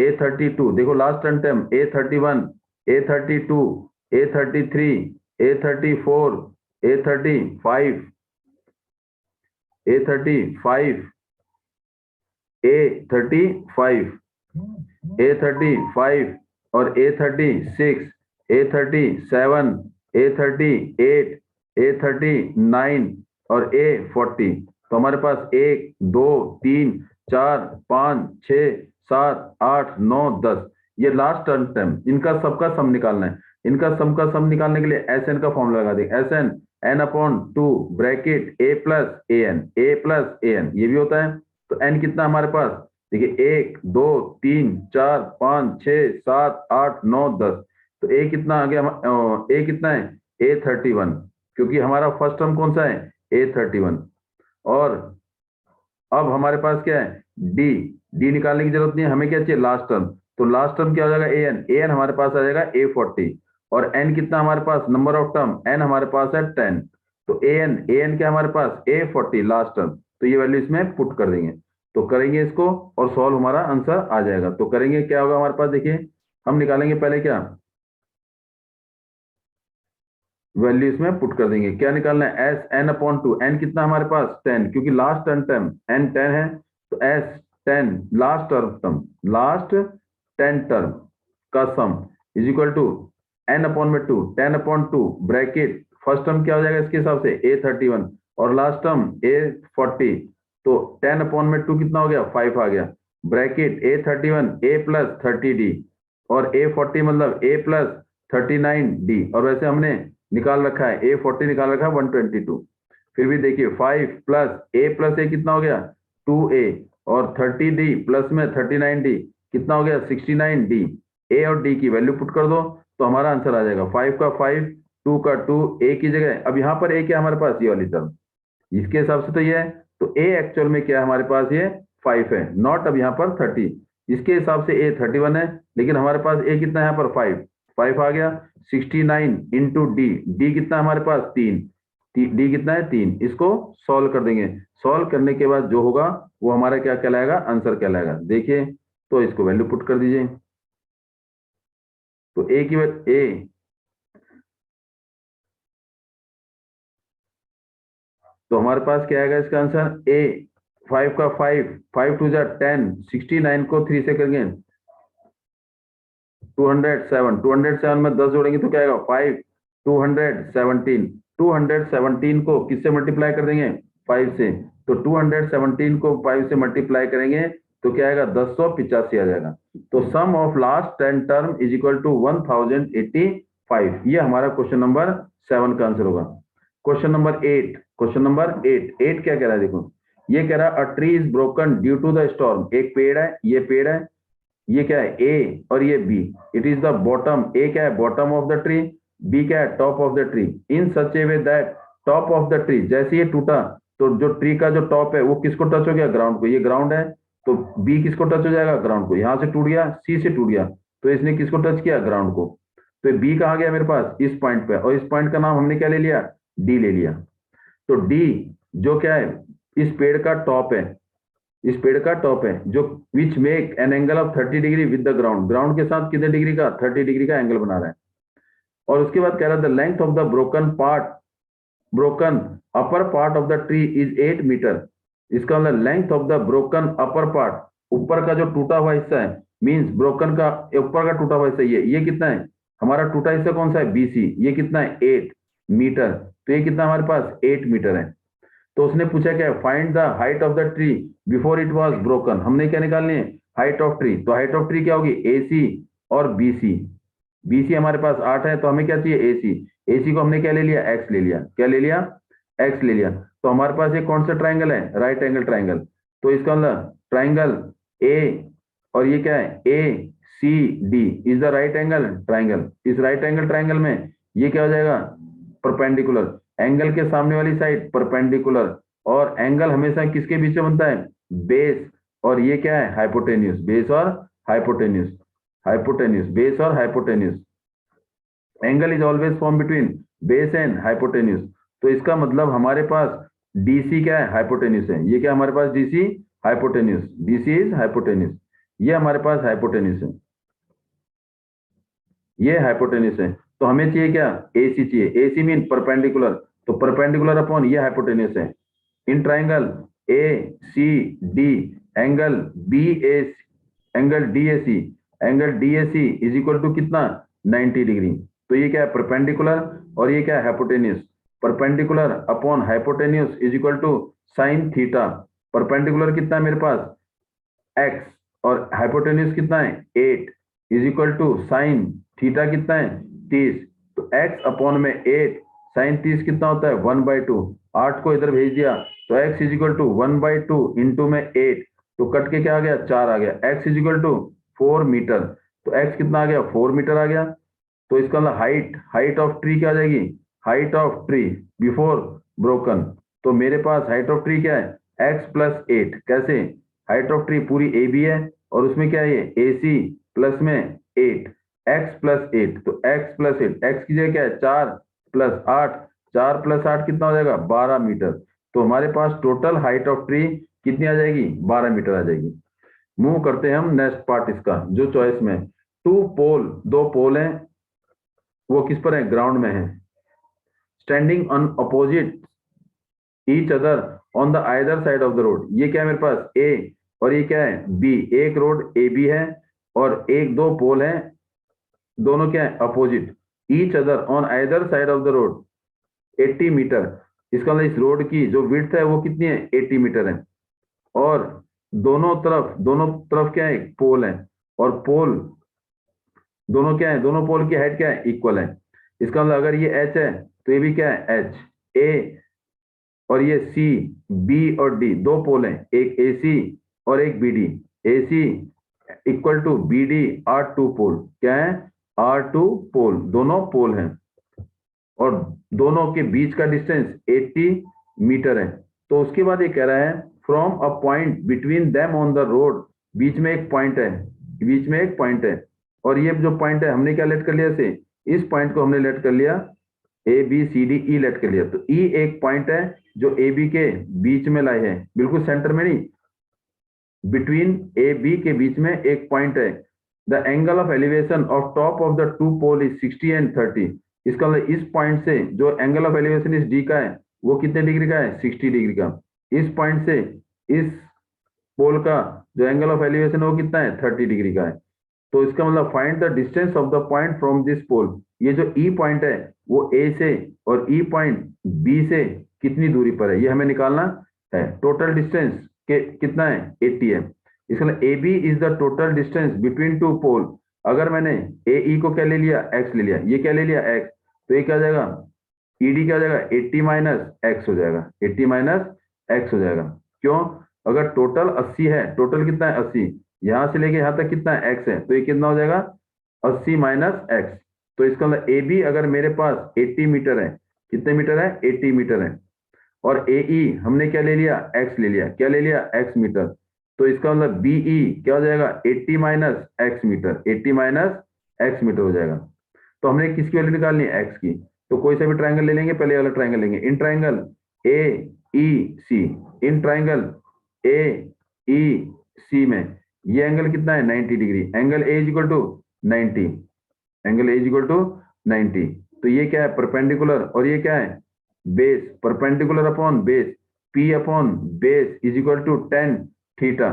a32, देखो last term a31 a32 a33 a34 a35 a35 और a36 a37 a38 a39 और a40। तो हमारे पास 1 2 3 4 5 6 7 8 9 10 ये लास्ट टर्म, इनका सबका सम निकालना है। इनका सम का सम निकालने के लिए SN का फॉर्मूला लगा देंगे, SN n/2 bracket a plus an, ये भी होता है। तो n कितना हमारे पास, देखिए 1 2 3 4 5 6 7 8 9 10। तो a कितना आ गया, a कितना है a31, क्योंकि हमारा फर्स्ट टर्म कौन सा है a31। और अब हमारे पास क्या है d निकालने की जरूरत नहीं है, हमें क्या चाहिए लास्ट टर्म। तो लास्ट टर्म क्या हो जाएगा an हमारे पास आ जाएगा a40 और n कितना हमारे पास, नंबर ऑफ टर्म n हमारे पास है 10। तो an क्या हमारे पास a40 लास्ट टर्म, तो ये वैल्यू इसमें पुट कर देंगे। तो करेंगे इसको और सॉल्व, हमारा आंसर आ जाएगा। तो करेंगे क्या होगा हमारे पास, देखिए हम निकालेंगे पहले क्या वैल्यू इसमें पुट कर देंगे। क्या निकालना है s n/2, n कितना हमारे पास 10, क्योंकि लास्ट टर्म n 10 है। तो s 10 लास्ट 10 टर्म का sum is equal to n/2 10/2 bracket, first term क्या हो जाएगा इसके हिसाब से a31 और लास्ट टर्म a40। तो 10/2 कितना हो गया 5 आ गया, bracket a31 a plus 30d और a40 मतलब a प्लस 39d। और वैसे हमने निकाल रखा है, ए 40 निकाल रखा है 122। फिर भी देखिए 5 प्लस ए कितना हो गया 2a, और 30d प्लस में 39d कितना हो गया 69d। ए और डी की वैल्यू पुट कर दो तो हमारा आंसर आ जाएगा 5 का 5, 2 का 2, ए की जगह अब यहाँ पर ए क्या हमारे पास ये वाली टर्म, इसके हिसाब से तो ये है, तो ए एक्चुअल में क्या है हमारे पास ये 5 है, नॉट अब यहाँ पर 30। इसके हिसाब से ए 31 है, लेकिन हमारे पास ए कितना है यहाँ पर 5 आ गया। 69 इंटू डी, डी कितना है हमारे पास 3, डी कितना है 3। इसको सॉल्व कर देंगे, सॉल्व करने के बाद जो होगा वो हमारा क्या कहलाएगा, आंसर कहलाएगा। देखिए तो इसको वैल्यू पुट कर दीजिए, तो ए की ए तो हमारे पास क्या आएगा इसका आंसर, ए 5 का 5, 5 टू जा 10, 69 को 3 से करेंगे 207, 207 में 10 जोड़ेंगे तो क्या आएगा 5, 217, 217 को किससे मल्टीप्लाई कर देंगे 5 से, तो 217 को 5 से मल्टीप्लाई करेंगे तो क्या आएगा 1085 आ जाएगा। तो sum of last 10 term is equal to 1085। ये हमारा क्वेश्चन नंबर 7 का आंसर होगा। क्वेश्चन नंबर 8, क्वेश्चन नंबर 8 क्या कह रहा है देखो, ये कह रहा है a tree is broken due to the storm. एक पेड़ है, ये पेड़ है, ये क्या है ए और ये B, it is the bottom, A क्या है bottom of the tree, B क्या है top of the tree, in such a way that top of the tree, जैसे ये टूटा तो जो ट्री का जो टॉप है वो किसको टच हो गया, ग्राउंड को, ये ग्राउंड है तो बी किसको टच हो जाएगा, ग्राउंड को, यहां से टूट गया सी से टूट गया तो इसने किसको टच किया, ग्राउंड को, तो बी कहाँ गया मेरे पास इस पॉइंट पे, और इस पॉइंट का नाम हमने क्या ले लिया, डी ले लिया। तो डी जो क्या है इस पेड़ का टॉप है, इस पेड़ का टॉप है जो which make an angle of 30 degree with the ground, ground के साथ कितने डिग्री का 30 डिग्री का एंगल बना रहा है। और उसके बाद कह रहा है the length of the broken upper part of the tree is 8 metre. इसका मतलब length of the broken upper part, ऊपर का जो टूटा हुआ हिस्सा है, मींस ब्रोकन का ऊपर का टूटा हुआ हिस्सा, ये कितना है हमारा टूटा हिस्सा कौन सा है बीसी, ये कितना है 8 मीटर, तो ये कितना हमारे पास 8 मीटर है। तो उसने पूछा क्या है find the height of the tree before it was broken, हमने क्या निकालनी है हाइट ऑफ ट्री, तो हाइट ऑफ ट्री क्या होगी एसी और बीसी, बीसी हमारे पास 8 है तो हमें क्या चाहिए एसी, एसी को हमने क्या ले लिया एक्स ले लिया, क्या ले लिया एक्स ले लिया। तो हमारे पास ये कौन सा ट्राइंगल है राइट एंगल ट्राइंगल, तो इसका मतलब ट्राइंगल ए और ये क्या है A C D is the right angle triangle. इस राइट एंगल ट्राइंगल में ये क्या हो जाएगा परपेंडिकुलर, एंगल के सामने वाली साइड परपेंडिकुलर, और एंगल हमेशा किसके बीच में बनता है बेस, और ये क्या है हाइपोटेन्यूस, बेस और हाइपोटेन्यूस, हाइपोटेन्यूस बेस और hypotenuse, angle is always form between base and hypotenuse. तो इसका मतलब हमारे पास डीसी क्या है हाइपोटेन्यूस है, ये क्या हमारे पास DC hypotenuse, DC is hypotenuse, ये हमारे पास हाइपोटेन्यूस है, ये हाइपोटेन्यूस है। तो हमें चाहिए क्या एसी चाहिए, एसी मीन परपेंडिकुलर, तो परपेंडिकुलर अपॉन ये हाइपोटेन्यूस है। In triangle A C D angle B S angle DAC, angle DAC is equal to कितना 90 डिग्री, तो ये क्या है परपेंडिकुलर और ये क्या है hypotenuse, perpendicular upon hypotenuse is equal to sine theta, perpendicular कितना है मेरे पास x और हाइपोटेन्यूस कितना है 8 is equal to sine theta कितना है 30, तो x अपॉन में 8 साइन 30 कितना होता है 1/2, 8 को इधर भेज दिया तो x is equal to 1/2 into में 8, तो कट के क्या आ गया 4 आ गया, x is equal to 4 metre, तो x कितना आ गया 4 मीटर आ गया। तो इसका मतलब हाइट ऑफ ट्री क्या आ जाएगी, height of tree before broken, तो मेरे पास हाइट ऑफ ट्री क्या है x प्लस 8, कैसे हाइट ऑफ ट्री पूरी ए बी है और उसमें क्या है ए सी प्लस में 8, x प्लस 8, तो x प्लस 8, x की जगह क्या है 4 प्लस 8, 4 प्लस 8 कितना हो जाएगा 12 मीटर, तो हमारे पास टोटल हाइट ऑफ ट्री कितनी आ जाएगी 12 मीटर आ जाएगी। मूव करते हैं हम नेक्स्ट पार्ट इसका जो चॉइस में, दो पोल हैं, वो किस पर है ग्राउंड में है, standing on opposite each other on the either side of the road, ये क्या है मेरे पास ए और ये क्या है बी, एक रोड ए बी है और एक दो पोल है, दोनों क्या है opposite, each other on either side of the road 80 metre, इसका मतलब इस रोड की जो विड्थ है वो कितनी है 80 मीटर है, और दोनों तरफ क्या है पोल है, और पोल दोनों क्या है दोनों पोल की हाइट क्या है इक्वल है। इसका मतलब अगर ये H है तो ये भी क्या है H, A और ये C, B और D दो पोल हैं, एक AC और एक BD। AC equal to BD are two pole, क्या है आर टू पोल, दोनों पोल हैं और दोनों के बीच का डिस्टेंस 80 मीटर है। तो उसके बाद ये कह रहा है from a point between them on the road, बीच में एक पॉइंट है, बीच में एक पॉइंट है और ये जो पॉइंट है हमने क्या लेट कर लिया इसे, इस पॉइंट को हमने लेट कर लिया A B C D E let कर लिया। तो ई एक पॉइंट है जो ए बी के बीच में लाए है, बिल्कुल सेंटर में नहीं, बिटवीन ए बी के बीच में एक पॉइंट है। The angle of elevation of top of the two pole is 60 and 30। इसका मतलब इस पॉइंट से जो एंगल ऑफ एलिवेशन इस डी का है वो कितने डिग्री का है, 60 डिग्री का। इस पॉइंट से इस पोल का जो एंगल ऑफ एलिवेशन है वो कितना है, 30 डिग्री का है। तो इसका मतलब find the distance of the point from this pole. ये जो ई पॉइंट है वो ए से और ई पॉइंट बी से कितनी दूरी पर है ये हमें निकालना है। टोटल डिस्टेंस के कितना है, 80 है। इसका मतलब A B is the total distance between two pole. अगर मैंने ए ई को क्या ले लिया, एक्स ले लिया, ये क्या ले लिया एक्स, तो ये क्या हो जाएगा, ईडी क्या हो जाएगा 80 माइनस एक्स हो जाएगा, 80 माइनस एक्स हो जाएगा। क्यों, अगर टोटल 80 है, टोटल कितना है 80, यहां से लेके यहां तक कितना है एक्स है, तो ये कितना हो जाएगा 80 माइनस एक्स। तो इसका मतलब ए बी अगर मेरे पास 80 मीटर है, कितने मीटर है 80 मीटर है, और ए ई हमने क्या ले लिया एक्स ले लिया, क्या ले लिया एक्स मीटर, तो इसका मतलब बी ई क्या हो जाएगा 80 minus X metre, 80 minus X metre हो जाएगा। तो हमने किसकी वैल्यू निकालनी है, एक्स की। तो कोई सा भी ट्रायंगल ले लेंगे, पहले वाला ट्रायंगल लेंगे, इन ट्रायंगल ए ई सी, इन ट्रायंगल ए ई सी में ये एंगल कितना है 90 degree, angle A is equal to 90, angle A is equal to 90। तो ये क्या है परपेंडिकुलर और ये क्या है base, perpendicular upon base, P upon base is equal to tan theta,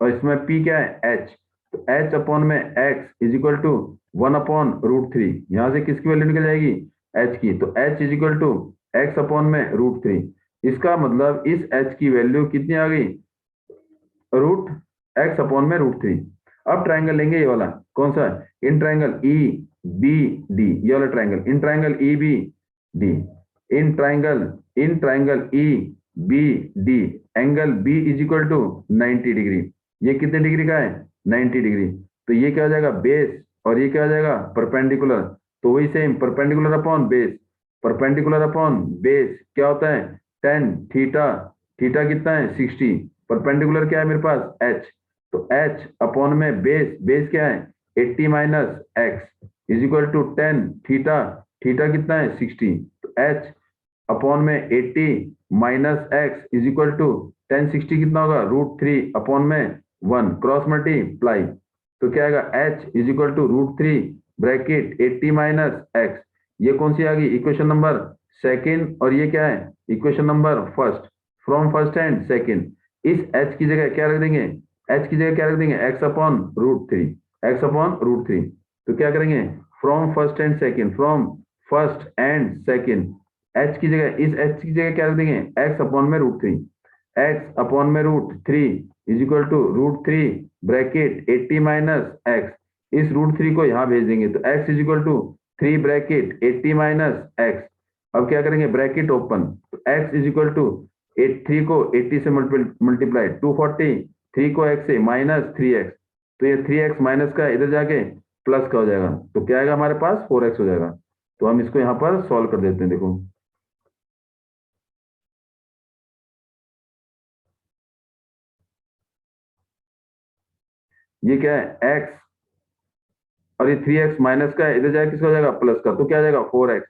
और इसमें पी क्या है एच, तो एच अपॉन में एक्स इज इक्वल टू 1/√3। यहां से किसकी वैल्यू निकल जाएगी, एच की, तो H is equal to X upon में √3। इसका मतलब इस एच की वैल्यू कितनी आ गई, रूट एक्स अपॉन में √3। अब ट्राइंगल लेंगे ये वाला, कौन सा, in triangle E B D, ये वाला triangle, in triangle E B D, in triangle E B D, angle B is equal to 90 degree. ये कितने डिग्री का है 90 डिग्री। तो ये क्या हो जाएगा बेस और ये क्या हो जाएगा परपेंडिकुलर। तो वही same perpendicular upon base, perpendicular upon base क्या होता है 10 थीटा, थीटा कितना है 60, परपेंडिकुलर क्या है मेरे पास h, तो h अपॉन में बेस, बेस क्या है 80 minus X is equal to 10 theta, theta कितना है 60, तो h अपॉन में 80 minus X is equal to 10, 60 कितना होगा √3 अपॉन में 1, क्रॉस मल्टीप्लाई, तो क्या आएगा h is equal to √3 bracket 80 minus X. ये कौन सी आ गई इक्वेशन नंबर सेकंड, और ये क्या है equation number first, from first and second. इस h की जगह क्या रख देंगे, h की जगह क्या रख देंगे x अपॉन √3, x अपॉन √3। तो क्या करेंगे from first and second, from first and second, h की जगह, इस h की जगह क्या रख देंगे x अपॉन में √3, x अपॉन में √3 is equal to √3 bracket 80 minus X, इस √3 को यहां भेज देंगे, तो x is equal to 3 bracket 80 minus X. अब क्या करेंगे ब्रैकेट ओपन, तो x इज इक्वल टू 3 को 80 से मल्टीप्लाई 240, 3 को x से माइनस 3x, तो ये 3x माइनस का इधर जाके प्लस का हो जाएगा, तो क्या आएगा हमारे पास 4x हो जाएगा। तो हम इसको यहाँ पर सॉल्व कर देते हैं, देखो ये क्या है x और ये 3x माइनस का इधर जाएगा किसका हो जाएगा प्लस का, तो क्या आ जाएगा 4x,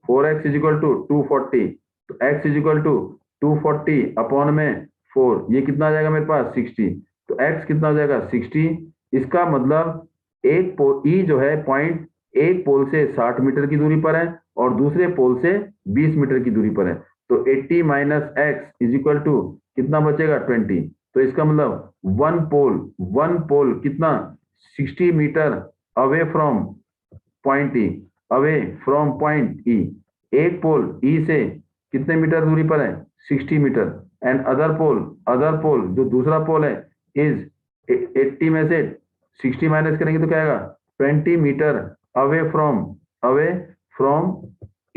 4x is equal to 240, तो x is equal to 240 upon में 4, ये कितना आ जाएगा मेरे पास 60, तो x कितना हो जाएगा 60। इसका मतलब एक ई जो है पॉइंट एक पोल से 60 मीटर की दूरी पर है और दूसरे पोल से 20 मीटर की दूरी पर है, तो 80 minus X is equal to कितना बचेगा 20। तो इसका मतलब वन पोल कितना 60 metre away from point E, away from point E, एक पोल ई से कितने मीटर दूरी पर है 60 मीटर, एंड अदर पोल जो दूसरा पोल है इज 80 में से 60 माइनस करेंगे तो क्या आएगा 20 मीटर अवे फ्रॉम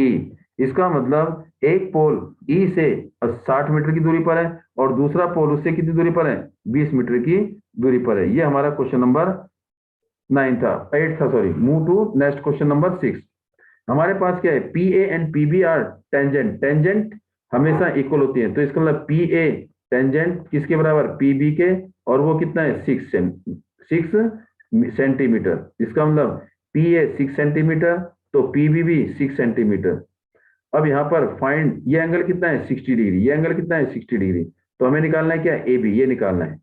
ई। इसका मतलब एक पोल ई से 60 मीटर की दूरी पर है और दूसरा पोल उससे कितनी दूरी पर है, 20 मीटर की दूरी पर है। ये हमारा क्वेश्चन नंबर 9 था, 8 था, sorry. Move to next question number 6। हमारे पास क्या है, P A and P B are tangent. Tangent हमेशा इक्वल होती है, तो इसका मतलब पी ए टेंजेंट किसके बराबर, पी बी के, और वो कितना है, 6 सेंटीमीटर। इसका मतलब पी ए 6 सेंटीमीटर, तो पी बी भी 6 सेंटीमीटर। अब यहाँ पर फाइंड, ये एंगल कितना है, 60 डिग्री, ये एंगल कितना है, 60 डिग्री। तो हमें निकालना है क्या, ए बी, ये निकालना है।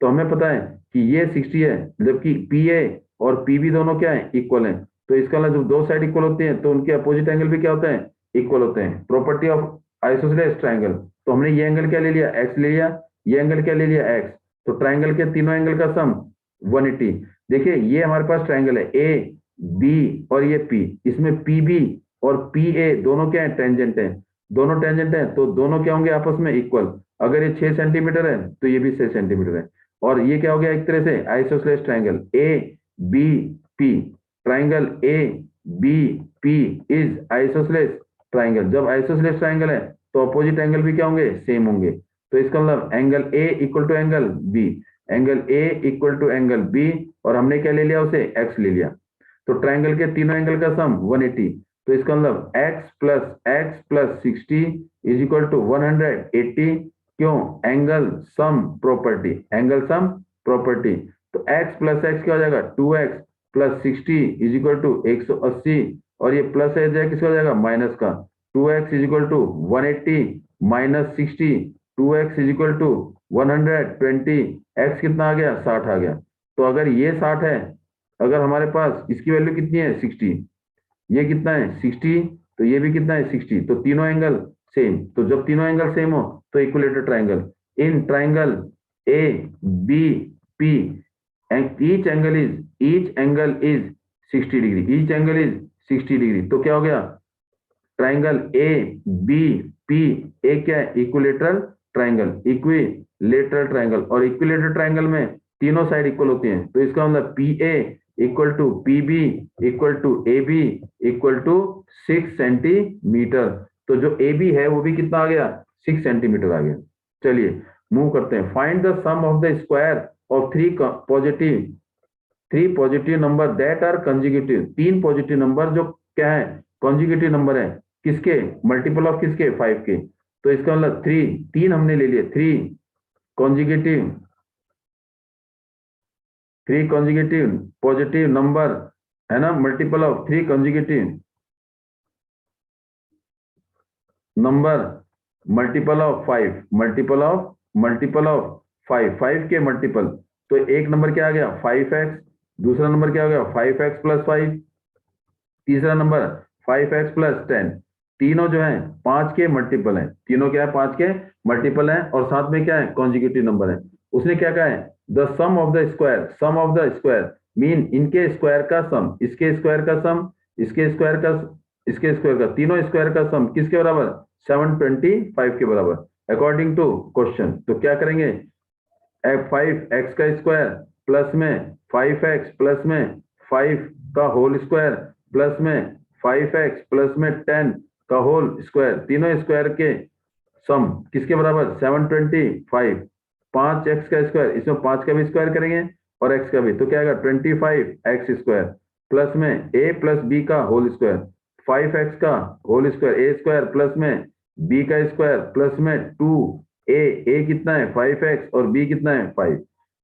तो हमें पता है कि ये 60 है, जबकि पी ए और पी बी दोनों क्या है, इक्वल हैं। तो इसका मतलब जब दो साइड इक्वल होती हैं तो उनके अपोजिट एंगल भी क्या होते हैं, इक्वल होते हैं। Property of isosceles triangle. तो हमने ये एंगल क्या ले लिया, एक्स ले लिया, ये एंगल क्या ले लिया, एक्स। तो ट्रायंगल के तीनों एंगल का सम 180। देखिए ये हमारे पास ट्रायंगल है ए बी और ये पी, इसमें पी बी और पी ए दोनों क्या है, टेंजेंट है। दोनों टेंजेंट है तो दोनों क्या होंगे, आपस में इक्वल। अगर ये 6 सेंटीमीटर है तो ये भी 6 सेंटीमीटर है। और ये क्या हो गया, एक तरह से isosceles triangle A B P. Triangle A B P is isosceles triangle. जब आइसोसेलेस ट्रायंगल है तो अपोजिट एंगल भी क्या होंगे, सेम होंगे। तो इसका मतलब angle A equal to angle B, angle A equal to angle B, और हमने क्या ले लिया, उसे एक्स ले लिया। तो ट्रायंगल के तीनों एंगल का सम 180। तो इसका मतलब x plus 60 is equal to 180। क्यों, angle sum property, angle sum property. तो x प्लस एक्स क्या हो जाएगा, 2x plus 60 is equal to 180, और ये प्लस है जाए किसका हो जाएगा, माइनस का। 2x is equal to 180 minus 60, 2x is equal to 120। x कितना आ गया, 60 आ गया। तो अगर ये 60 है, अगर हमारे पास इसकी वैल्यू कितनी है, 60, ये कितना है, 60, तो ये भी कितना है, 60, तो तीनों एंगल सेम। तो जब तीनों एंगल सेम हो तो equilateral triangle. In triangle A B P each angle is 60 degree, each angle is 60 degree. तो क्या हो गया, ट्रायंगल ए बी पी, ए क्या है, इक्विलेटरल ट्रायंगल, इक्विलेटरल ट्रायंगल। और इक्विलेटरल ट्रायंगल में तीनों साइड इक्वल होती हैं। तो इसका मतलब P A equal to P B equal to A B equal to 6 centimetre. तो जो ए बी है वो भी कितना आ गया, 6 सेंटीमीटर आ गया। चलिए मूव करते हैं। Find the sum of the square of three positive number that are consecutive. तीन पॉजिटिव नंबर जो क्या है, कॉन्जुगेटिव नंबर है, किसके, मल्टीपल ऑफ किसके, 5 के। तो इसका मतलब तीन हमने ले लिए, थ्री कॉन्जुगेटिव पॉजिटिव नंबर है ना, multiple of three conjugative number, multiple of 5, multiple of 5 के मल्टीपल। तो एक नंबर क्या आ गया, 5x, दूसरा नंबर क्या हो गया, 5x प्लस 5, तीसरा नंबर 5x प्लस 10। तीनों जो है 5 के मल्टीपल है, तीनों क्या है, 5 के मल्टीपल है, और साथ में क्या है, कॉन्जिक्यूटिव नंबर है। उसने क्या कहा है, the sum of the square mean इनके स्क्वायर का सम, इसके स्क्वायर का सम, इसके स्क्वायर का, तीनों स्क्वायर का सम किसके बराबर, 725 के बराबर अकॉर्डिंग टू क्वेश्चन। तो क्या करेंगे, 5x का स्क्वायर प्लस में 5x प्लस में 5 का होल स्क्वायर प्लस में 5x प्लस में 10 का होल स्क्वायर, तीनों स्क्वायर के सम किसके बराबर, 725। 5x का स्क्वायर, इसमें 5 का भी स्क्वायर करेंगे और x का भी, तो क्या आएगा, 25x स्क्वायर प्लस में a प्लस b का होल स्क्वायर, 5x का whole square a square plus में b का स्क्वायर प्लस में 2a कितना है, 5x, और b कितना है, 5।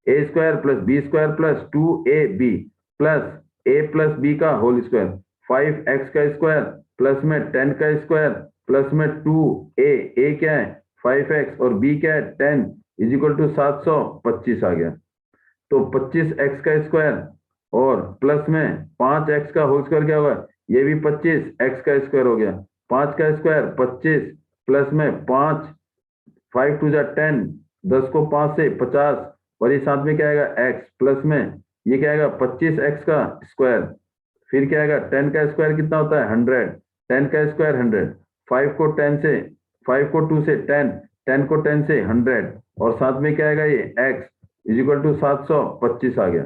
a square plus b square plus 2ab plus a plus b का होल स्क्वायर, 5x का स्क्वायर प्लस में 10 का स्क्वायर प्लस में 2a क्या है, 5x, और b क्या है, 10 इज इक्वल टू 725 आ गया। तो 25x का स्क्वायर और प्लस में 5x का होल स्क्वायर क्या होगा, ये भी 25x का स्क्वायर हो गया। 5 का स्क्वायर 25 प्लस में 5, 5 टू जा 10, 10 को 5 से 50, और ये साथ में क्या आएगा, x प्लस में ये क्या आएगा, 25x का स्क्वायर, फिर क्या आएगा, 10 का स्क्वायर कितना होता है, 100, 10 का स्क्वायर 100, 5 को 10 से, 5 को 2 से 10, 10 को 10 से 100, और साथ में क्या आएगा, ये x इज इक्वल टू 725 आ गया।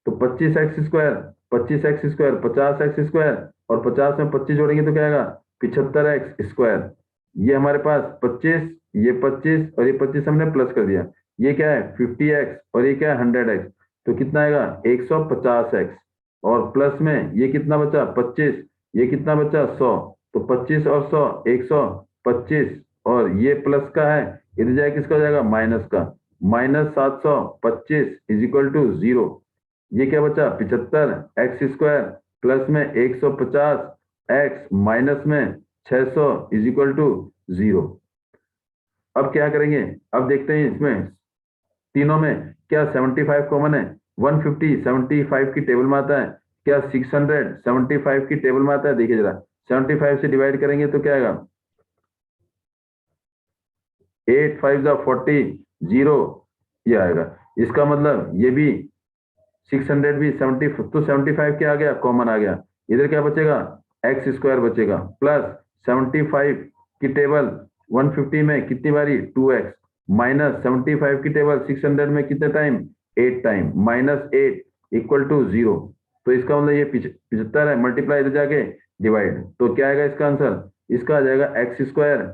तो 25x² 25x² 50x² और 50 में 25 जोड़ेंगे तो क्या आएगा 75x²। ये हमारे पास 25, ये 25 और ये 25 हमने प्लस कर दिया। ये क्या है 50x और ये क्या है 100x, तो कितना आएगा 150x। और प्लस में ये कितना बचा 25, ये कितना बचा 100, तो 25 और 100 125, और ये प्लस का है, इधर जाए किसका हो जाएगा माइनस का, -725 इज इक्वल टू 0। ये क्या बचा 75x² प्लस में 150x माइनस में 600 इज इक्वल टू 0। अब क्या करेंगे, अब देखते हैं इसमें तीनों में क्या 75 कॉमन है। 150 75 की टेबल में आता है, क्या 600 75 की टेबल में आता है। देखिए जरा 75 से डिवाइड करेंगे तो क्या आएगा 8 5 40 0, ये आएगा। इसका मतलब ये भी 600 भी 70, तो 75 क्या आ गया कॉमन आ गया। इधर क्या बचेगा x² बचेगा, प्लस 75 की टेबल 150 में कितनी बारी 2x, माइनस 75 की टेबल 600 में कितने टाइम 8 टाइम, -8 इक्वल टू 0। तो इसका मतलब ये 75 है, मल्टीप्लाई इधर जाके डिवाइड, तो क्या आएगा इसका आंसर, इसका आ जाएगा x²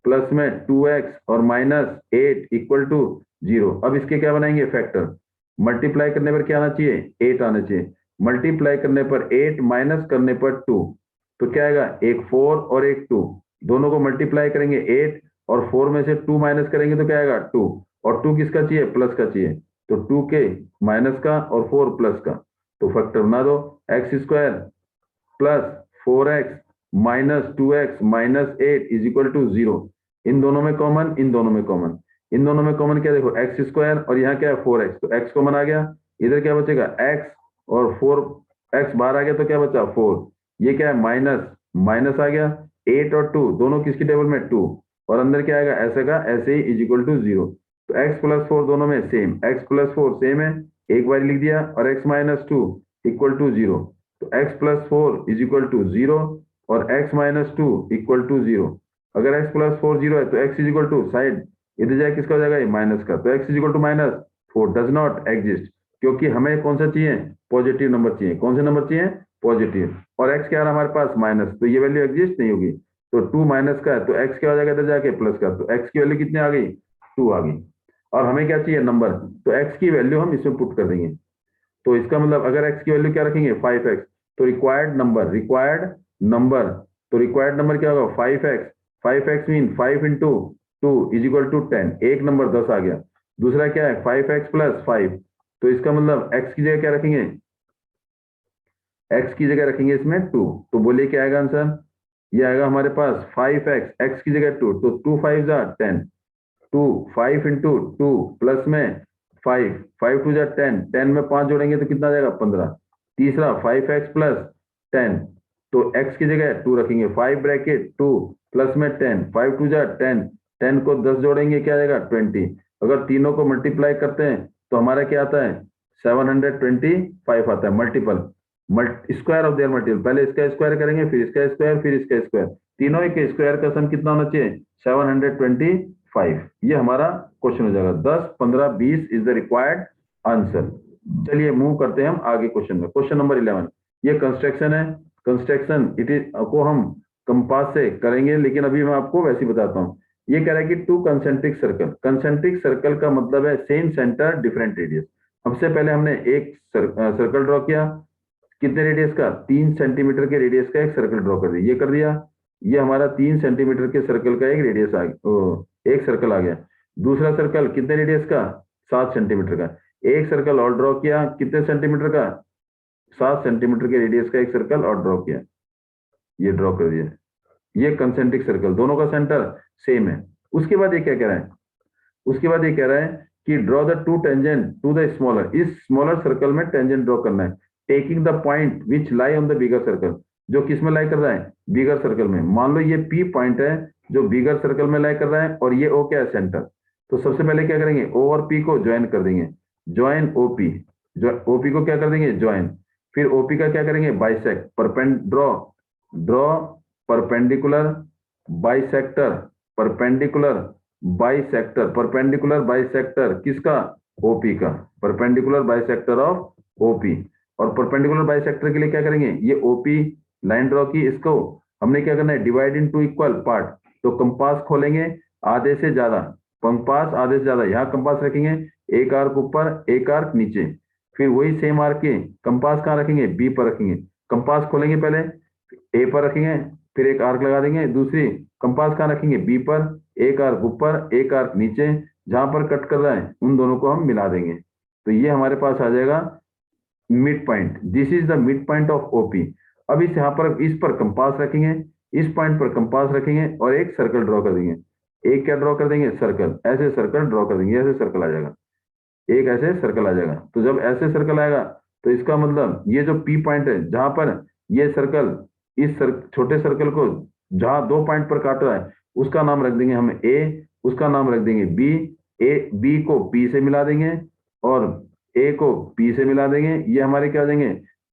प्लस में 2x और -8 इक्वल टू 0। अब इसके क्या बनाएंगे फैक्टर, मल्टीप्लाई करने पर क्या आना चाहिए 8 आना चाहिए, मल्टीप्लाई करने पर 8 माइनस करने पर 2, तो क्या आएगा एक 4 और एक 2, दोनों को मल्टीप्लाई करेंगे 8 और 4 में से 2 माइनस करेंगे तो क्या आएगा 2, और 2 किसका चाहिए प्लस का चाहिए, तो 2 के माइनस का और 4 प्लस का, तो फैक्टर बना दो x² plus 4x minus 2x minus 8 is equal to 0। इन दोनों में कॉमन, इन दोनों में कॉमन, इन दोनों में कॉमन क्या देखो x² और यहाँ क्या है 4x, तो x कॉमन आ गया, इधर क्या बचेगा x और 4x बाहर आ गया तो क्या बचा 4, ये क्या है माइनस माइनस आ गया, 8 और 2 दोनों किसकी टेबल में 2, और अंदर क्या आएगा ऐसे का ऐसे ही इज इक्वल टू 0। तो x प्लस 4 दोनों में सेम, x प्लस 4 सेम है, एक बार लिख दिया, और x माइनस 2 इक्वल टू 0, तो x plus 4 is equal to 0 और x माइनस 2 इक्वल टू 0। अगर x प्लस 4 0 है तो x is equal to side इधर जाए किसका हो जाएगा ये माइनस का, तो x is equal to -4 does not exist, क्योंकि हमें कौन सा चाहिए पॉजिटिव नंबर चाहिए, कौन से नंबर चाहिए पॉजिटिव, और x क्या आ रहा है हमारे पास माइनस, तो ये वैल्यू एग्जिस्ट नहीं होगी, तो 2 माइनस का है तो x क्या हो जाएगा इधर जाके प्लस का, तो x की वैल्यू कितनी आ गई 2 आ गई, और हमें क्या चाहिए नंबर, तो x की वैल्यू हम इसमें पुट कर देंगे। तो इसका मतलब अगर x की वैल्यू क्या रखेंगे 5x, तो रिक्वायर्ड नंबर, तो रिक्वायर्ड नंबर क्या होगा 5x, 5x mean 5 into 2 is equal to 10, एक नंबर 10 आ गया। दूसरा क्या है 5x प्लस 5, तो इसका मतलब x की जगह क्या रखेंगे, x की जगह रखेंगे इसमें 2, तो बोलिए क्या आएगा आंसर, ये आएगा हमारे पास 5x, x की जगह 2, तो 2 5 जा 10, 2 5 इंटू 2 प्लस में 5 5 2 जा 10, 10 में 5 जोड़ेंगे तो कितना आ जाएगा 15। तीसरा 5x प्लस 10, तो x की जगह 2 रखेंगे, 5 ब्रैकेट 2 प्लस में 10, 5 2 जा 10, 10 को 10 जोड़ेंगे क्या आएगा 20। अगर तीनों को मल्टीप्लाई करते हैं तो हमारा क्या आता है 725 आता है, multiple square of their multiple, पहले इसका स्क्वायर करेंगे फिर इसका स्क्वायर फिर इसका स्क्वायर, तीनों के स्क्वायर का सम कितना होना चाहिए 725। ये हमारा क्वेश्चन हो जाएगा 10 15 20 इज द रिक्वायर्ड आंसर। चलिए मूव करते हैं हम आगे क्वेश्चन में, क्वेश्चन नंबर 11। ये कंस्ट्रक्शन है, कंस्ट्रक्शन इट इज को हम कंपास से करेंगे, लेकिन अभी मैं आपको वैसे ही बताता हूँ। ये कह रहा है कि 2 कंसेंट्रिक सर्कल, कंसेंट्रिक सर्कल का मतलब है सेम सेंटर डिफरेंट रेडियस। सबसे पहले हमने एक सर्कल ड्रॉ किया, कितने रेडियस का 3 सेंटीमीटर के रेडियस का एक सर्कल ड्रॉ कर दिया, ये कर दिया, ये हमारा 3 सेंटीमीटर के सर्कल का एक रेडियस आ गया, एक सर्कल आ गया। दूसरा सर्कल कितने रेडियस का 7 सेंटीमीटर का, एक सर्कल और ड्रॉ किया, कितने सेंटीमीटर का 7 सेंटीमीटर के रेडियस का एक सर्कल और ड्रॉ किया, ये ड्रॉ कर दिया। ये कंसेंट्रिक सर्कल, दोनों का सेंटर सेम है। उसके बाद ये क्या कह रहा है, उसके बाद ये कह रहा है कि draw the 2 tangent to the smaller, इस स्मॉलर सर्कल में टेंजेंट ड्रॉ करना है, taking the point which lie on the bigger circle, जो किस में लाई कर रहा है बिगर सर्कल में। मान लो ये P पॉइंट है जो बिगर सर्कल में लाई कर रहा है, और ये O क्या है सेंटर। तो सबसे पहले क्या करेंगे O और P को ज्वाइन कर देंगे, ज्वाइन OP, OP को क्या कर देंगे ज्वाइन, फिर OP का क्या करेंगे bisect, draw perpendicular bisector, perpendicular bisector, perpendicular bisector किसका OP का, परपेंडिकुलर बाइसेक्टर ऑफ ओपी। और परपेंडिकुलर बाइसेक्टर के लिए क्या करेंगे, ये ओपी लाइन ड्रॉ की, इसको हमने क्या करना है, divide in two equal part. तो कंपास खोलेंगे आधे से ज्यादा, कंपास आधे से ज्यादा, यहाँ कंपास रखेंगे, एक आर्क ऊपर एक आर्क नीचे, फिर वही सेम आर्क के कंपास कहाँ रखेंगे, बी पर रखेंगे। कंपास खोलेंगे पहले, ए पर रखेंगे, फिर एक आर्क लगा देंगे, दूसरी कंपास कहाँ रखेंगे, बी पर, एक आर्क ऊपर एक आर्क नीचे, जहां पर कट कर रहा है उन दोनों को हम मिला देंगे। तो ये हमारे पास आ जाएगा mid point, this is the mid point of OP. अब इस यहाँ पर इस पर कंपास रखेंगे, इस पॉइंट पर कंपास रखेंगे और एक सर्कल ड्रॉ कर देंगे। एक क्या ड्रॉ कर देंगे, सर्कल, ऐसे सर्कल ड्रॉ कर देंगे, ऐसे सर्कल आ जाएगा, एक ऐसे सर्कल आ जाएगा। तो जब ऐसे सर्कल आएगा तो इसका मतलब ये जो पी पॉइंट है, जहां पर ये सर्कल इस छोटे सर्कल को जहां दो पॉइंट पर काट रहा है, उसका नाम रख देंगे हम ए, उसका नाम रख देंगे बी। ए बी को पी से मिला देंगे और ए को पी से मिला देंगे। ये हमारे क्या हो जाएंगे,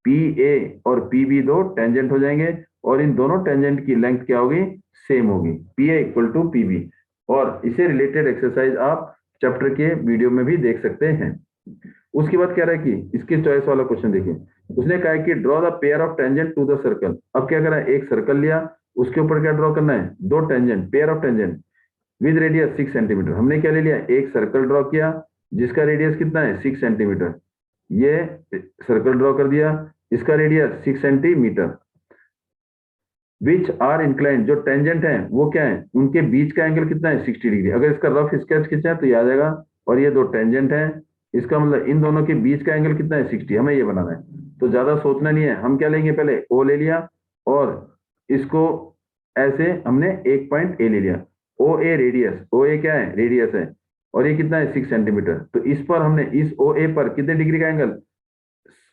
पी ए और पी बी दो टेंजेंट हो जाएंगे, और इन दोनों टेंजेंट की लेंथ क्या होगी, सेम होगी, P A equal to P B. और इसे रिलेटेड एक्सरसाइज आप चैप्टर के वीडियो में भी देख सकते हैं। उसके बाद क्या रहा है कि इसके चॉइस वाला क्वेश्चन देखिए, उसने कहा है कि draw the pair of tangent to the circle. अब क्या करा है, एक सर्कल लिया, उसके ऊपर क्या ड्रॉ करना है, दो tangent, pair of tangent with radius 6 centimetre. हमने क्या ले लिया, एक सर्कल ड्रॉ किया जिसका रेडियस कितना है, 6 सेंटीमीटर। ये सर्कल ड्रॉ कर दिया, इसका radius 6 centimetre. Which are inclined, जो टेंजेंट है वो क्या है, उनके बीच का एंगल कितना है, 60 डिग्री। अगर इसका रफ स्केच खींचा तो ये आ जाएगा। और ये दो टेंजेंट है, इसका मतलब इन दोनों के बीच का एंगल कितना है, 60। हमें ये बनाना है, तो ज्यादा सोचना नहीं है। हम क्या लेंगे, पहले ओ ले लिया और इसको ऐसे हमने एक पॉइंट ए ले लिया। ओ ए रेडियस, ओ ए क्या है, रेडियस है, और ये कितना है, 6 सेंटीमीटर। तो इस पर हमने इस ओ ए पर कितने डिग्री का एंगल,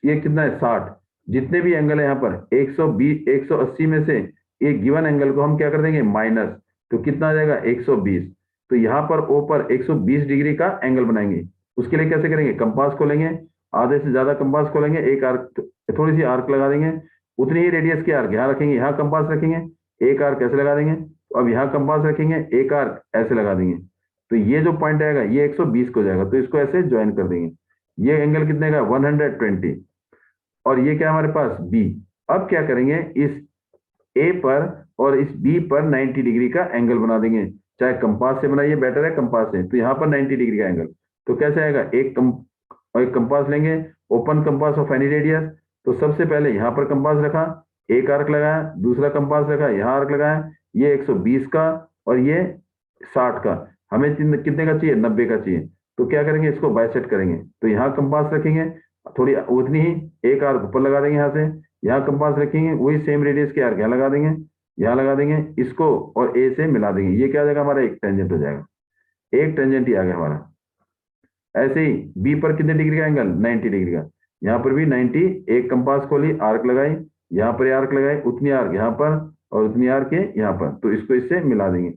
ये कितना है, 60। जितने भी एंगल है यहाँ पर 120 180 में से एक गिवन एंगल को हम क्या कर देंगे, माइनस। तो कितना आ जाएगा, 120। तो यहाँ पर ओ पर 120 डिग्री का एंगल बनाएंगे। उसके लिए कैसे करेंगे, कंपास खोलेंगे, आधे से ज्यादा कंपास खोलेंगे, एक आर्क, थोड़ी सी आर्क लगा देंगे, उतनी ही रेडियस की आर्क यहाँ रखेंगे, यहाँ कंपास रखेंगे, एक आर्क ऐसे लगा देंगे। अब यहाँ कंपास रखेंगे, एक आर्क ऐसे लगा देंगे। तो ये जो पॉइंट आएगा ये 120 को जाएगा, तो इसको ऐसे ज्वाइन कर देंगे। ये एंगल कितने का, 120। और ये क्या हमारे पास, बी। अब क्या करेंगे, इस ए पर और इस बी पर 90 डिग्री का एंगल बना देंगे। चाहे कंपास से बनाइए, बेटर है कंपास से। तो यहाँ पर 90 डिग्री का एंगल, तो कैसे आएगा, एक कंपास लेंगे, open compass of any radius. तो सबसे पहले यहाँ पर कंपास रखा, एक आर्क लगाया, दूसरा कंपास रखा, यहाँ आर्क लगाया, ये 120 का और ये 60 का। हमें कितने का चाहिए, 90 का चाहिए। तो क्या करेंगे, इसको बाइसेक्ट करेंगे। तो यहाँ कंपास रखेंगे, थोड़ी उतनी ही एक आर्क ऊपर लगा देंगे, यहाँ से यहाँ कंपास रखेंगे, वही सेम रेडियस के आर्क यहाँ लगा देंगे, यहाँ लगा देंगे, इसको और ए से मिला देंगे। ये क्या हो जाएगा, हमारा एक टेंजेंट हो जाएगा, एक टेंजेंट ही आ गया हमारा। ऐसे ही बी पर कितने डिग्री का एंगल, 90 डिग्री का। यहाँ पर भी 90, एक कंपास खोली, आर्क लगाई, यहाँ पर आर्क लगाई, उतनी आर्क यहाँ पर और उतनी आर्क यहाँ पर। तो इसको इससे मिला देंगे,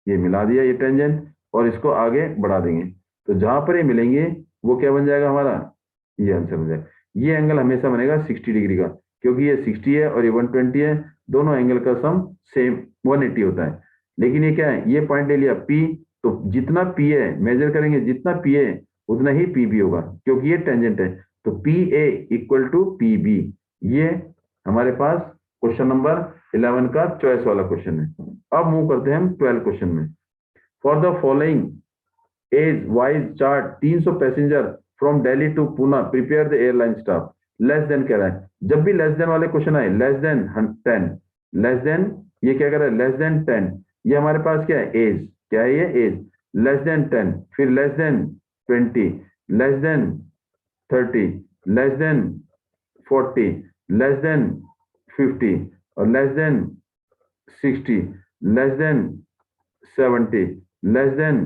ये मिला दिया ये टेंजेंट, और इसको आगे बढ़ा देंगे। तो जहां पर ये मिलेंगे वो क्या बन जाएगा हमारा, ये आंसर हो जाएगा। ये एंगल हमेशा बनेगा 60 डिग्री का, क्योंकि ये 60 है और ये 120 है, दोनों एंगल का सम सेम 180 होता है। लेकिन ये क्या है, ये पॉइंट ले लिया पी, तो जितना पी है मेजर करेंगे, जितना पी है उतना ही पी बी होगा, क्योंकि ये टेंजेंट है। तो P A equal to P B. ये हमारे पास क्वेश्चन नंबर 11 का चॉइस वाला क्वेश्चन है। अब मूव करते हैं हम 12 क्वेश्चन में। For the following age wise chart 300 passenger from Delhi to Pune, prepare the airline staff. Less than कह रहा है, जब भी लेस देन वाले क्वेश्चन आए, लेस देन 10, लेस देन, ये क्या कर रहा है, लेस देन 10। ये हमारे पास क्या है, एज, क्या है ये, एज। लेस देन 10, फिर less than 20, less than 30, less than 40, less than 50, और less than 60, less than 70, less than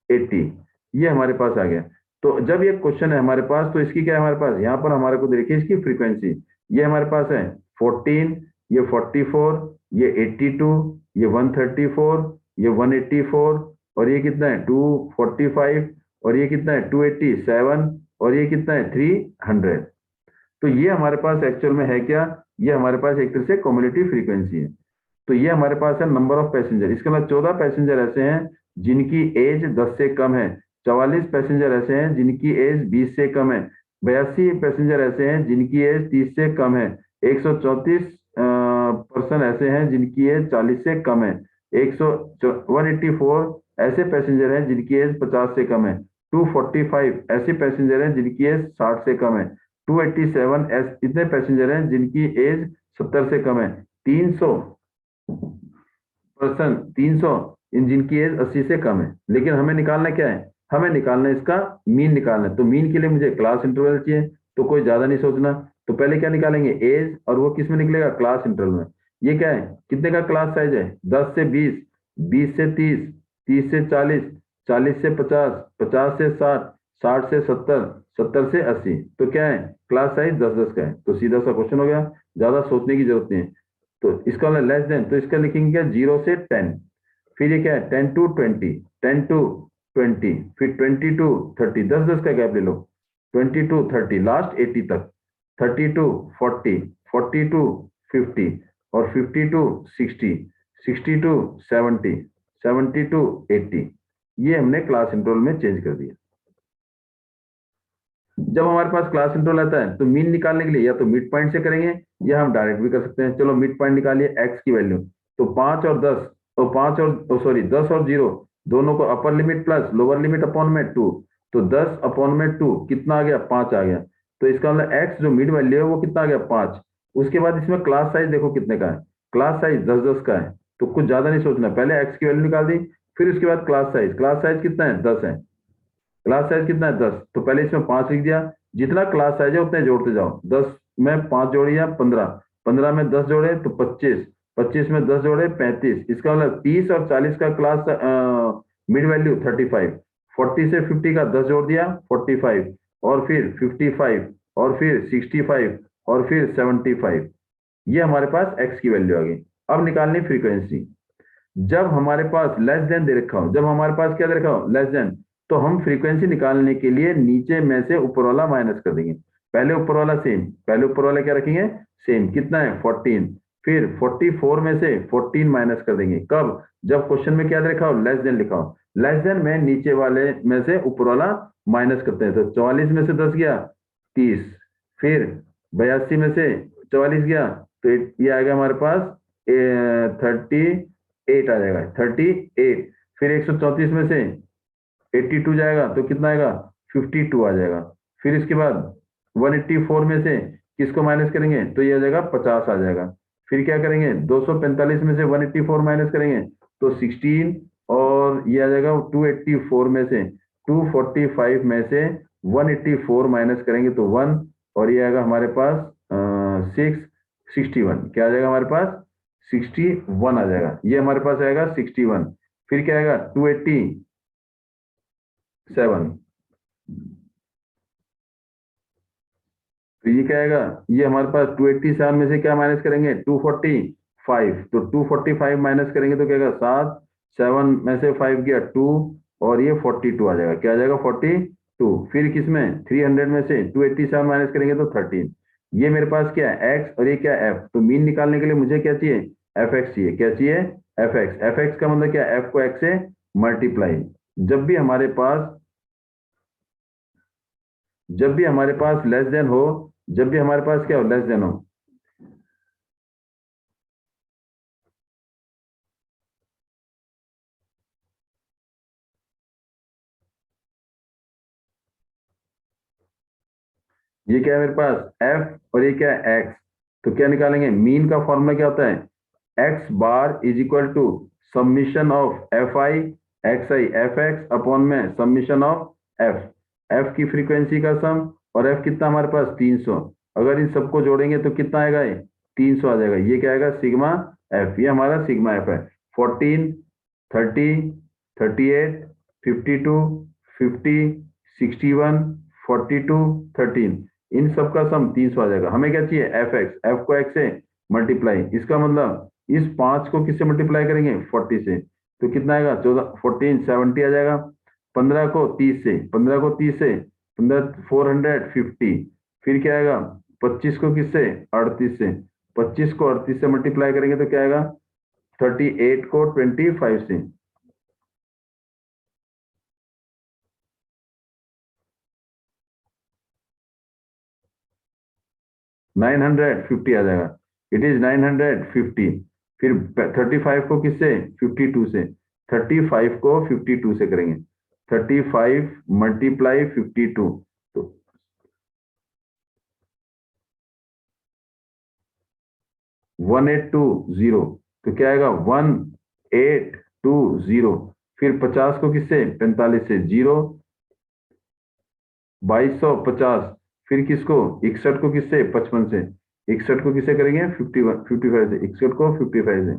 80। ये हमारे पास आ गया। तो जब ये क्वेश्चन है हमारे पास, तो इसकी क्या है हमारे पास, यहाँ पर हमारे को देखिए इसकी फ्रीक्वेंसी, ये हमारे पास है 14, ये 44, ये 82, ये 134, ये 184, और ये कितना है 245, और ये कितना है 287, और ये कितना है 300। तो ये हमारे पास एक्चुअल में है क्या, ये हमारे पास एक तरह से कम्युलेटिव फ्रीक्वेंसी है। तो ये हमारे पास है नंबर ऑफ पैसेंजर, इसके मतलब 14 पैसेंजर ऐसे हैं जिनकी एज 10 से कम है, 44 पैसेंजर ऐसे हैं जिनकी एज 20 से कम है, 82 पैसेंजर ऐसे हैं जिनकी एज 30 से कम है। 134 पर्सन ऐसे हैं जिनकी एज 40 से कम है। 184 ऐसे पैसेंजर हैं जिनकी एज 50 से कम है। 245 ऐसे पैसेंजर हैं जिनकी एज 60 से कम है। 287 इतने पैसेंजर हैं जिनकी एज 70 से कम है। 300 पर्सन 300 जिनकी एज 80 से कम है। लेकिन हमें निकालना क्या है? हमें निकालना है इसका मीन निकालना है। तो मीन के लिए मुझे क्लास इंटरवल चाहिए, तो कोई ज्यादा नहीं सोचना। तो पहले क्या निकालेंगे? एज, और वो किस में निकलेगा? क्लास इंटरवल में। ये क्या है? कितने का क्लास साइज है? 10 से 20, 20 से 30, 30 से 40, 40 से 50, 50 से 60, 60 से 70, 70 से 80। तो क्या है? क्लास साइज 10 10 का है। तो सीधा सा क्वेश्चन हो गया, ज्यादा सोचने की जरूरत नहीं है। तो इसका मतलब लेस देन, तो इसका लिखेंगे क्या? 0 से 10। फिर ये क्या है? 10 टू 20, 10 टू 20, फिर 20 टू 30, 10 10 का गैप ले लो। 20 टू 30, लास्ट 80 तक। 30 टू 40, 40 टू 50, और 50 टू 60, 60 टू 70, 70 टू 80। ये हमने क्लास इंटरवल में चेंज कर दिया। जब हमारे पास क्लास इंटरवल आता है तो मीन निकालने के लिए या तो मिड पॉइंट से करेंगे, या हम डायरेक्ट भी कर सकते हैं। चलो मिड पॉइंट निकालिए एक्स की वैल्यू। तो 5 और 10, तो 5 और सॉरी 10 और 0 दोनों को upper limit plus lower limit upon में 2। तो 10 अपॉन में 2 कितना आ गया? 5 आ गया। तो इसका मतलब एक्स जो मिड वैल्यू है वो कितना आ गया? 5। उसके बाद इसमें क्लास साइज देखो कितने का है। क्लास साइज 10 10 का है। तो कुछ ज्यादा नहीं सोचना, पहले एक्स की वैल्यू निकाल दी, फिर उसके बाद क्लास साइज कितना है? 10 है। क्लास साइज कितना है? 10। तो पहले इसमें 5 लिख दिया। जितना क्लास साइज है उतने जोड़ते जाओ। 10 में 5 जोड़िया 15, 15 में 10 जोड़े तो 25, 25 में 10 जोड़े 35। इसका मतलब 30 और 40 का क्लास मिड वैल्यू 35। 40 से 50 का 10 जोड़ दिया 45, और फिर 55, और फिर 65, और फिर 75। ये हमारे पास एक्स की वैल्यू आ गई। अब निकालनी फ्रीक्वेंसी। जब हमारे पास लेस देन दे रखा हो, जब हमारे पास क्या दे रखा हो? लेस देन, तो हम फ्रीक्वेंसी निकालने के लिए नीचे में से ऊपर वाला माइनस कर देंगे। पहले ऊपर वाला सेम, पहले ऊपर वाला क्या रखेंगे? सेम। कितना है? 14। फिर 44 में से 14 माइनस कर देंगे। कब? जब क्वेश्चन में क्या दे रखा हो? लेस देन लिखा हो। लेस देन में नीचे वाले में से ऊपर वाला माइनस करते हैं। तो 44 में से 10 गया 30, फिर 82 में से 44 गया, तो ये आएगा हमारे पास 38 आ जाएगा, 38। फिर 134 में से 82 जाएगा तो कितना आएगा? 52 आ जाएगा। फिर इसके बाद 184 में से किसको माइनस करेंगे? तो ये आ जाएगा 50 आ जाएगा। फिर क्या करेंगे? 245 में से 184 माइनस करेंगे तो 16, और ये आ जाएगा 284 में से 245 में से 184 माइनस करेंगे तो 1, और ये आएगा हमारे पास 61। क्या आ जाएगा हमारे पास? 61 आ जाएगा। ये हमारे पास आएगा 61। फिर क्या आएगा? 287। तो ये क्या आएगा? ये हमारे पास 287 में से क्या माइनस करेंगे? 245। तो 245 माइनस करेंगे तो क्या आएगा? 7, 7 में से 5 गया 2, और ये 42 आ जाएगा। क्या आ जाएगा? 42। फिर किसमें? 300 में से 287 माइनस करेंगे तो 13। ये मेरे पास क्या है? एक्स, और ये क्या है? एफ। तो मीन निकालने के लिए मुझे क्या चाहिए? एफ एक्स चाहिए। क्या चाहिए? F x. एफ एक्स का मतलब क्या? एफ को एक्स से मल्टीप्लाई। जब भी हमारे पास जब भी हमारे पास लेस देन हो, जब भी हमारे पास क्या हो? लेस देन हो। ये क्या है मेरे पास? एफ, और ये क्या है? एक्स। तो क्या निकालेंगे? मीन का फॉर्मूला क्या होता है? X bar is equal to summation of F I X I, F X upon में सबमिशन ऑफ एफ। एफ की फ्रीक्वेंसी का सम, और एफ कितना हमारे पास? 300। अगर इन सबको जोड़ेंगे तो कितना आएगा? ये 300 आ जाएगा। ये क्या आएगा? Sigma F. ये हमारा सिग्मा एफ है। 14, 30, 38, 52, 50, 61, 42, 13, इन सब का सम 300 आ जाएगा। हमें क्या चाहिए? F x. एफ को एक्स से मल्टीप्लाई। इसका मतलब इस 5 को किससे मल्टीप्लाई करेंगे? 40 से। तो कितना आएगा? 14, 14, 70 आ जाएगा। 15 को 30 से, 15 को 30 से 15, 450। फिर क्या आएगा? 25 को किससे? 38 से। 25 को 38 से मल्टीप्लाई करेंगे तो क्या आएगा? 38 को 25 से। 950 आ जाएगा, इट इज 950। फिर 35 को किससे, 52 से, 35 को 52 से करेंगे, 35 मल्टीप्लाई 52, तो 1820, तो क्या आएगा 1820। फिर 50 को किससे, 45 से, 0 2250। फिर किसको, 61 को किससे, 55 से, 61 को किससे करेंगे, 55 से, 61 को 55 से,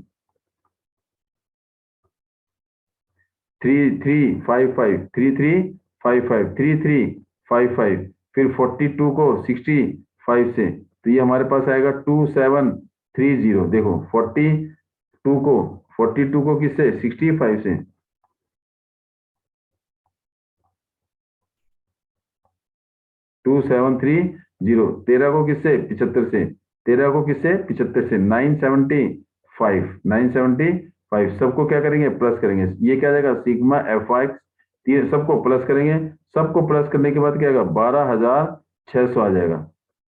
3355, 3355, 3355। फिर 42 को 65 से, तो ये हमारे पास आएगा 2730। देखो 42 को किससे, 65 से, 2730। 13 को किससे, 75 से, 13 को किससे, 75 से, 975। सबको क्या करेंगे, प्लस करेंगे, ये क्या जाएगा, सिग्मा एफ एक्स, सबको प्लस करेंगे, सबको प्लस करने के बाद क्या आएगा, 12600 आ जाएगा।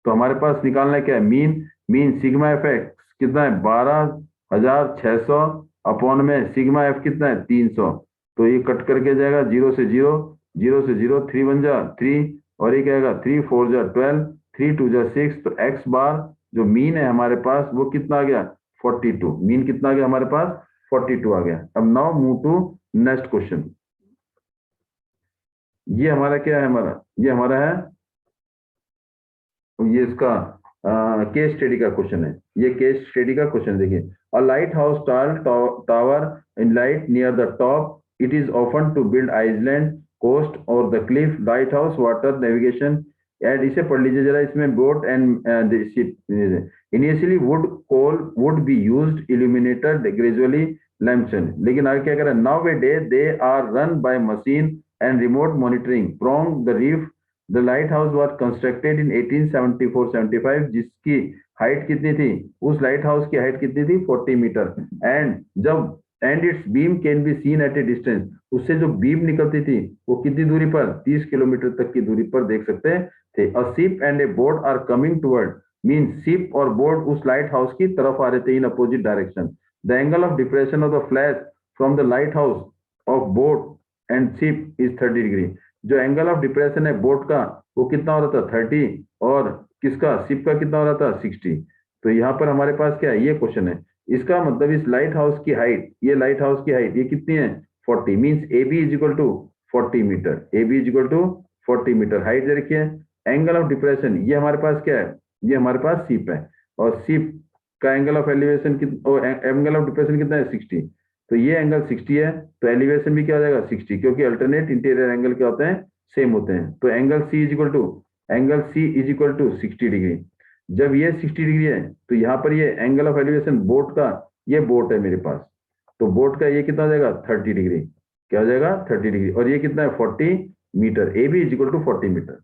तो हमारे पास निकालना है क्या है, मीन सिग्मा एफ एक्स कितना है, 12600 अपॉन में सिग्मा एफ कितना है, 300। तो ये कट करके जाएगा, 0 से 0, 0 से 0, 3 बन जा 3, और ये क्या आएगा, 3 4 जा 12, 3 2 जा 6। तो एक्स बार जो मीन है हमारे पास वो कितना आ गया, 42। मीन कितना आ गया हमारे पास, 42 आ गया। अब now move to next question. ये हमारा क्या है, ये हमारा है, ये इसका केस स्टडी का क्वेश्चन है। ये केस स्टडी का क्वेश्चन देखिए, a light house tower in light near the top, it is often to build island coast or the cliff, light house water navigation. And इसे पढ़ लीजिए जरा, इसमें boat and ship initially wood coal would be used, illuminated gradually लैम्पशन। लेकिन आगे क्या करें, now a day they are run by machine and remote monitoring from the reef. The light house was constructed in 1874-75, जिसकी height कितनी थी, उस light house की हाइट कितनी थी, 40 metre. And it's beam can be seen at a distance, उससे जो beam निकलती थी वो कितनी दूरी पर, 30 किलोमीटर तक की दूरी पर देख सकते थे। A ship and a boat are coming toward, mean ship और बोट उस लाइट हाउस की तरफ आ रहे थे in opposite direction. The angle of depression of the flash from the light house of boat and ship is 30 degree. जो angle of depression है boat का वो कितना हो रहा था, 30, और किसका, शिप का कितना हो रहा था, 60। तो यहाँ पर हमारे पास क्या है, ये क्वेश्चन है। इसका मतलब इस लाइट हाउस की हाइट, ये लाइट हाउस की हाइट ये कितनी है, 40, means A B is equal to 40 metre, A B is equal to 40 metre height दे रखी है। एंगल ऑफ डिप्रेशन ये हमारे पास क्या है, ये हमारे पास शिप है, और शिप का angle of elevation angle of depression कितना है, 60। तो ये एंगल 60 है, तो एलिवेशन भी क्या हो जाएगा, 60, क्योंकि अल्टरनेट इंटीरियर एंगल क्या होते हैं, सेम होते हैं। तो angle C is equal to 60 degree. जब ये 60 डिग्री है तो यहाँ पर ये एंगल ऑफ एलिवेशन बोट का, ये बोट है मेरे पास, तो बोट का ये कितना हो जाएगा, 30 डिग्री, क्या हो जाएगा, 30 डिग्री, और ये कितना है, 40 metre, A B is equal to 40 metre.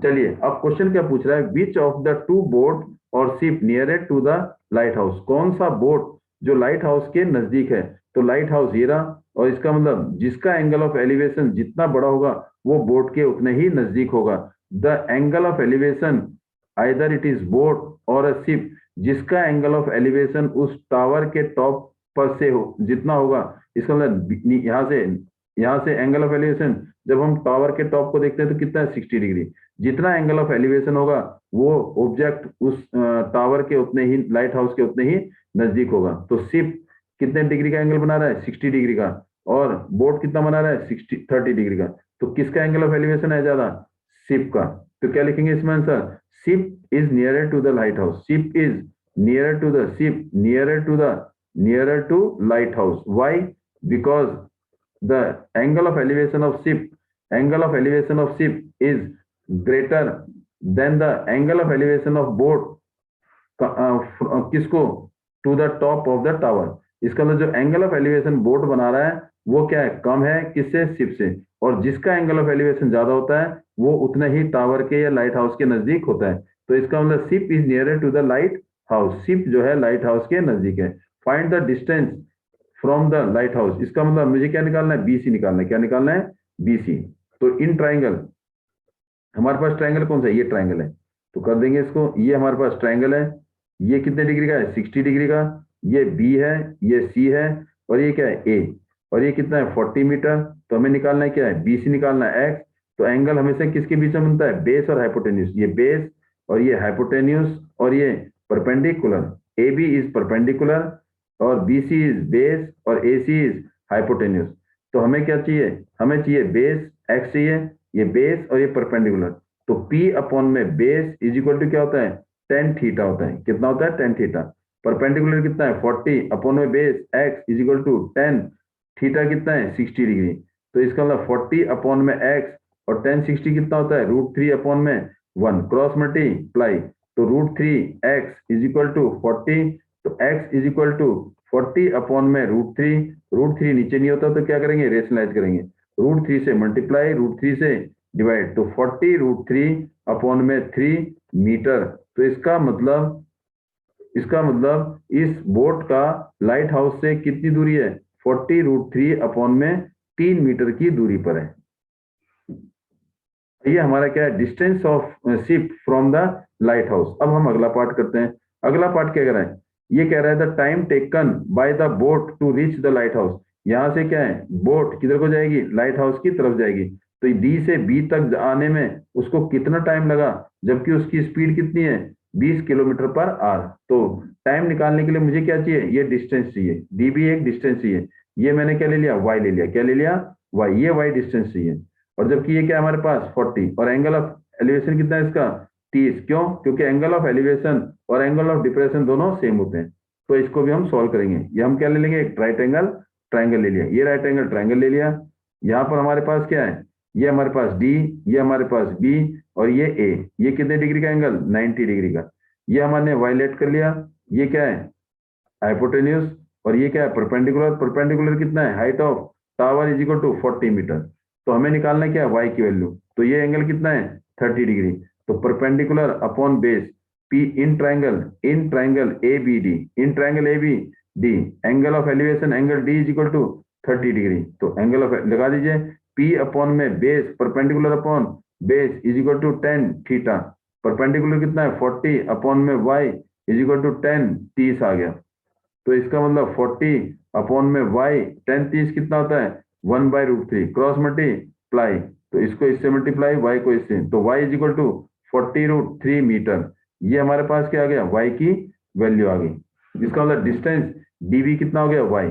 चलिए अब क्वेश्चन क्या पूछ रहा है, which of the two boat or ship near to the light house, कौन सा बोट जो लाइट हाउस के नजदीक है। तो लाइट हाउस ये रहा, और इसका मतलब जिसका एंगल ऑफ एलिवेशन जितना बड़ा होगा वो बोट के उतने ही नजदीक होगा। The angle of elevation either it is boat और अ शिप, जिसका एंगल ऑफ एलिवेशन उस टावर के टॉप पर से हो जितना होगा, इसका मतलब यहाँ से एंगल ऑफ एलिवेशन जब हम टावर के टॉप को देखते हैं तो कितना है, 60 डिग्री। जितना एंगल ऑफ एलिवेशन होगा वो ऑब्जेक्ट उस टावर के उतने ही, लाइट हाउस के उतने ही नजदीक होगा। तो शिप कितने डिग्री का एंगल बना रहा है, 60 डिग्री का, और बोट कितना बना रहा है, 30 डिग्री का। तो किसका एंगल ऑफ एलिवेशन है ज्यादा, शिप का। तो क्या लिखेंगे इसमें answer, ship is nearer to the light house, ship is nearer to the ship nearer to lighthouse. Why, because the angle of elevation of ship is greater than the angle of elevation of boat, किसको, to the top of the tower. इसका मतलब जो angle of elevation boat बना रहा है वो क्या है, कम है, किससे, शिप से। और जिसका एंगल ऑफ एलिवेशन ज्यादा होता है वो उतना ही टावर के या लाइट हाउस के नजदीक होता है। तो इसका मतलब ship is nearer to the light house, ship जो है लाइट हाउस के नजदीक है। Find the distance from the light house, इसका मतलब मुझे क्या निकालना है, बीसी निकालना है। क्या निकालना है, बीसी। तो इन ट्राइंगल, हमारे पास ट्राइंगल कौन सा है, ये ट्राइंगल है, तो कर देंगे इसको। ये हमारे पास ट्रायंगल है, ये कितने डिग्री का है 60 डिग्री का, ये बी है, ये सी है, और ये क्या है ए, और ये कितना है 40 मीटर। तो हमें निकालना है क्या है बी सी निकालना है एक्स। तो एंगल हमेशा किसके बीच में बनता है बेस और हाइपोटेन्यूज, ये बेस और ये हाइपोटेन्यूज और ये perpendicular. A B is perpendicular और बी सी इज बेस और ए सी इज हाइपोटेन्यूज। तो हमें क्या चाहिए, हमें चाहिए बेस एक्स चाहिए, ये बेस और ये परपेंडिकुलर। तो P अपॉन में बेस इज इक्वल टू क्या होता है टेन थीटा होता है। कितना होता है टेन थीटा। परपेंडिकुलर कितना है 40 अपॉन में base x is equal to 10, theta कितना है 60 डिग्री। तो इसका मतलब 40 अपॉन में x और 10 60 कितना होता है √3 अपॉन में 1, क्रॉस मल्टीप्लाई। तो √3 x इज इक्वल टू 40। तो x is equal to 40 upon में √3, √3 नीचे नहीं होता तो क्या करेंगे रेशनलाइज करेंगे, √3 से मल्टीप्लाई √3 से डिवाइड। तो 40 √3 अपॉन में 3 मीटर। तो इसका मतलब इस बोट का लाइट हाउस से कितनी दूरी है 40 √3 अपॉन में 3 मीटर की दूरी पर है। ये हमारा क्या है distance of ship from the light house. अब हम अगला पार्ट करते हैं। अगला पार्ट क्या कह रहा है, ये कह रहा है the time taken by the boat to reach the light house. यहां से क्या है बोट किधर को जाएगी लाइट हाउस की तरफ जाएगी। तो डी से बी तक आने में उसको कितना टाइम लगा, जबकि उसकी स्पीड कितनी है 20 किलोमीटर पर आवर। तो टाइम निकालने के लिए मुझे क्या चाहिए ये डिस्टेंस चाहिए, डी बी एक डिस्टेंस चाहिए। ये मैंने क्या ले लिया वाई ले लिया, क्या ले लिया वाई, ये वाई डिस्टेंस चाहिए। और जबकि ये क्या है हमारे पास 40 और एंगल ऑफ एलिवेशन कितना है इसका 30। क्यों, क्योंकि एंगल ऑफ एलिवेशन और एंगल ऑफ डिप्रेशन दोनों सेम होते हैं। तो इसको भी हम सॉल्व करेंगे। ये हम क्या ले लेंगे एक राइट एंगल ट्राइंगल ले लिया, ये राइट एंगल ट्राइंगल ले लिया। यहाँ पर हमारे पास क्या है, ये हमारे पास डी, ये हमारे पास बी और ये ए। ये कितने डिग्री का एंगल 90 डिग्री का। ये हमने वायलेट कर लिया। ये क्या है हाइपोटेन्यूज और ये क्या है परपेंडिकुलर। परपेंडिकुलर कितना है height of tower is equal to 40 metre. तो हमें निकालना क्या है वाई की वैल्यू। तो ये एंगल कितना है 30 डिग्री। तो perpendicular upon base P in triangle A B D, in triangle A B D angle of elevation angle D is equal to 30 degree. तो एंगल ऑफ लगा दीजिए पी अपॉन में base perpendicular upon base is equal to 10 theta. Perpendicular कितना है 40 upon में Y is equal to 10 30 आ गया। तो इसका मतलब 40 अपॉन में y 10 30 कितना होता है 1/√3, क्रॉस मल्टीप्लाई। तो इसको इससे मल्टीप्लाई y को इससे, तो y is equal to 40 √3 metre. ये हमारे पास क्या आ गया y की वैल्यू आ गई। इसका मतलब डिस्टेंस dv कितना हो गया y।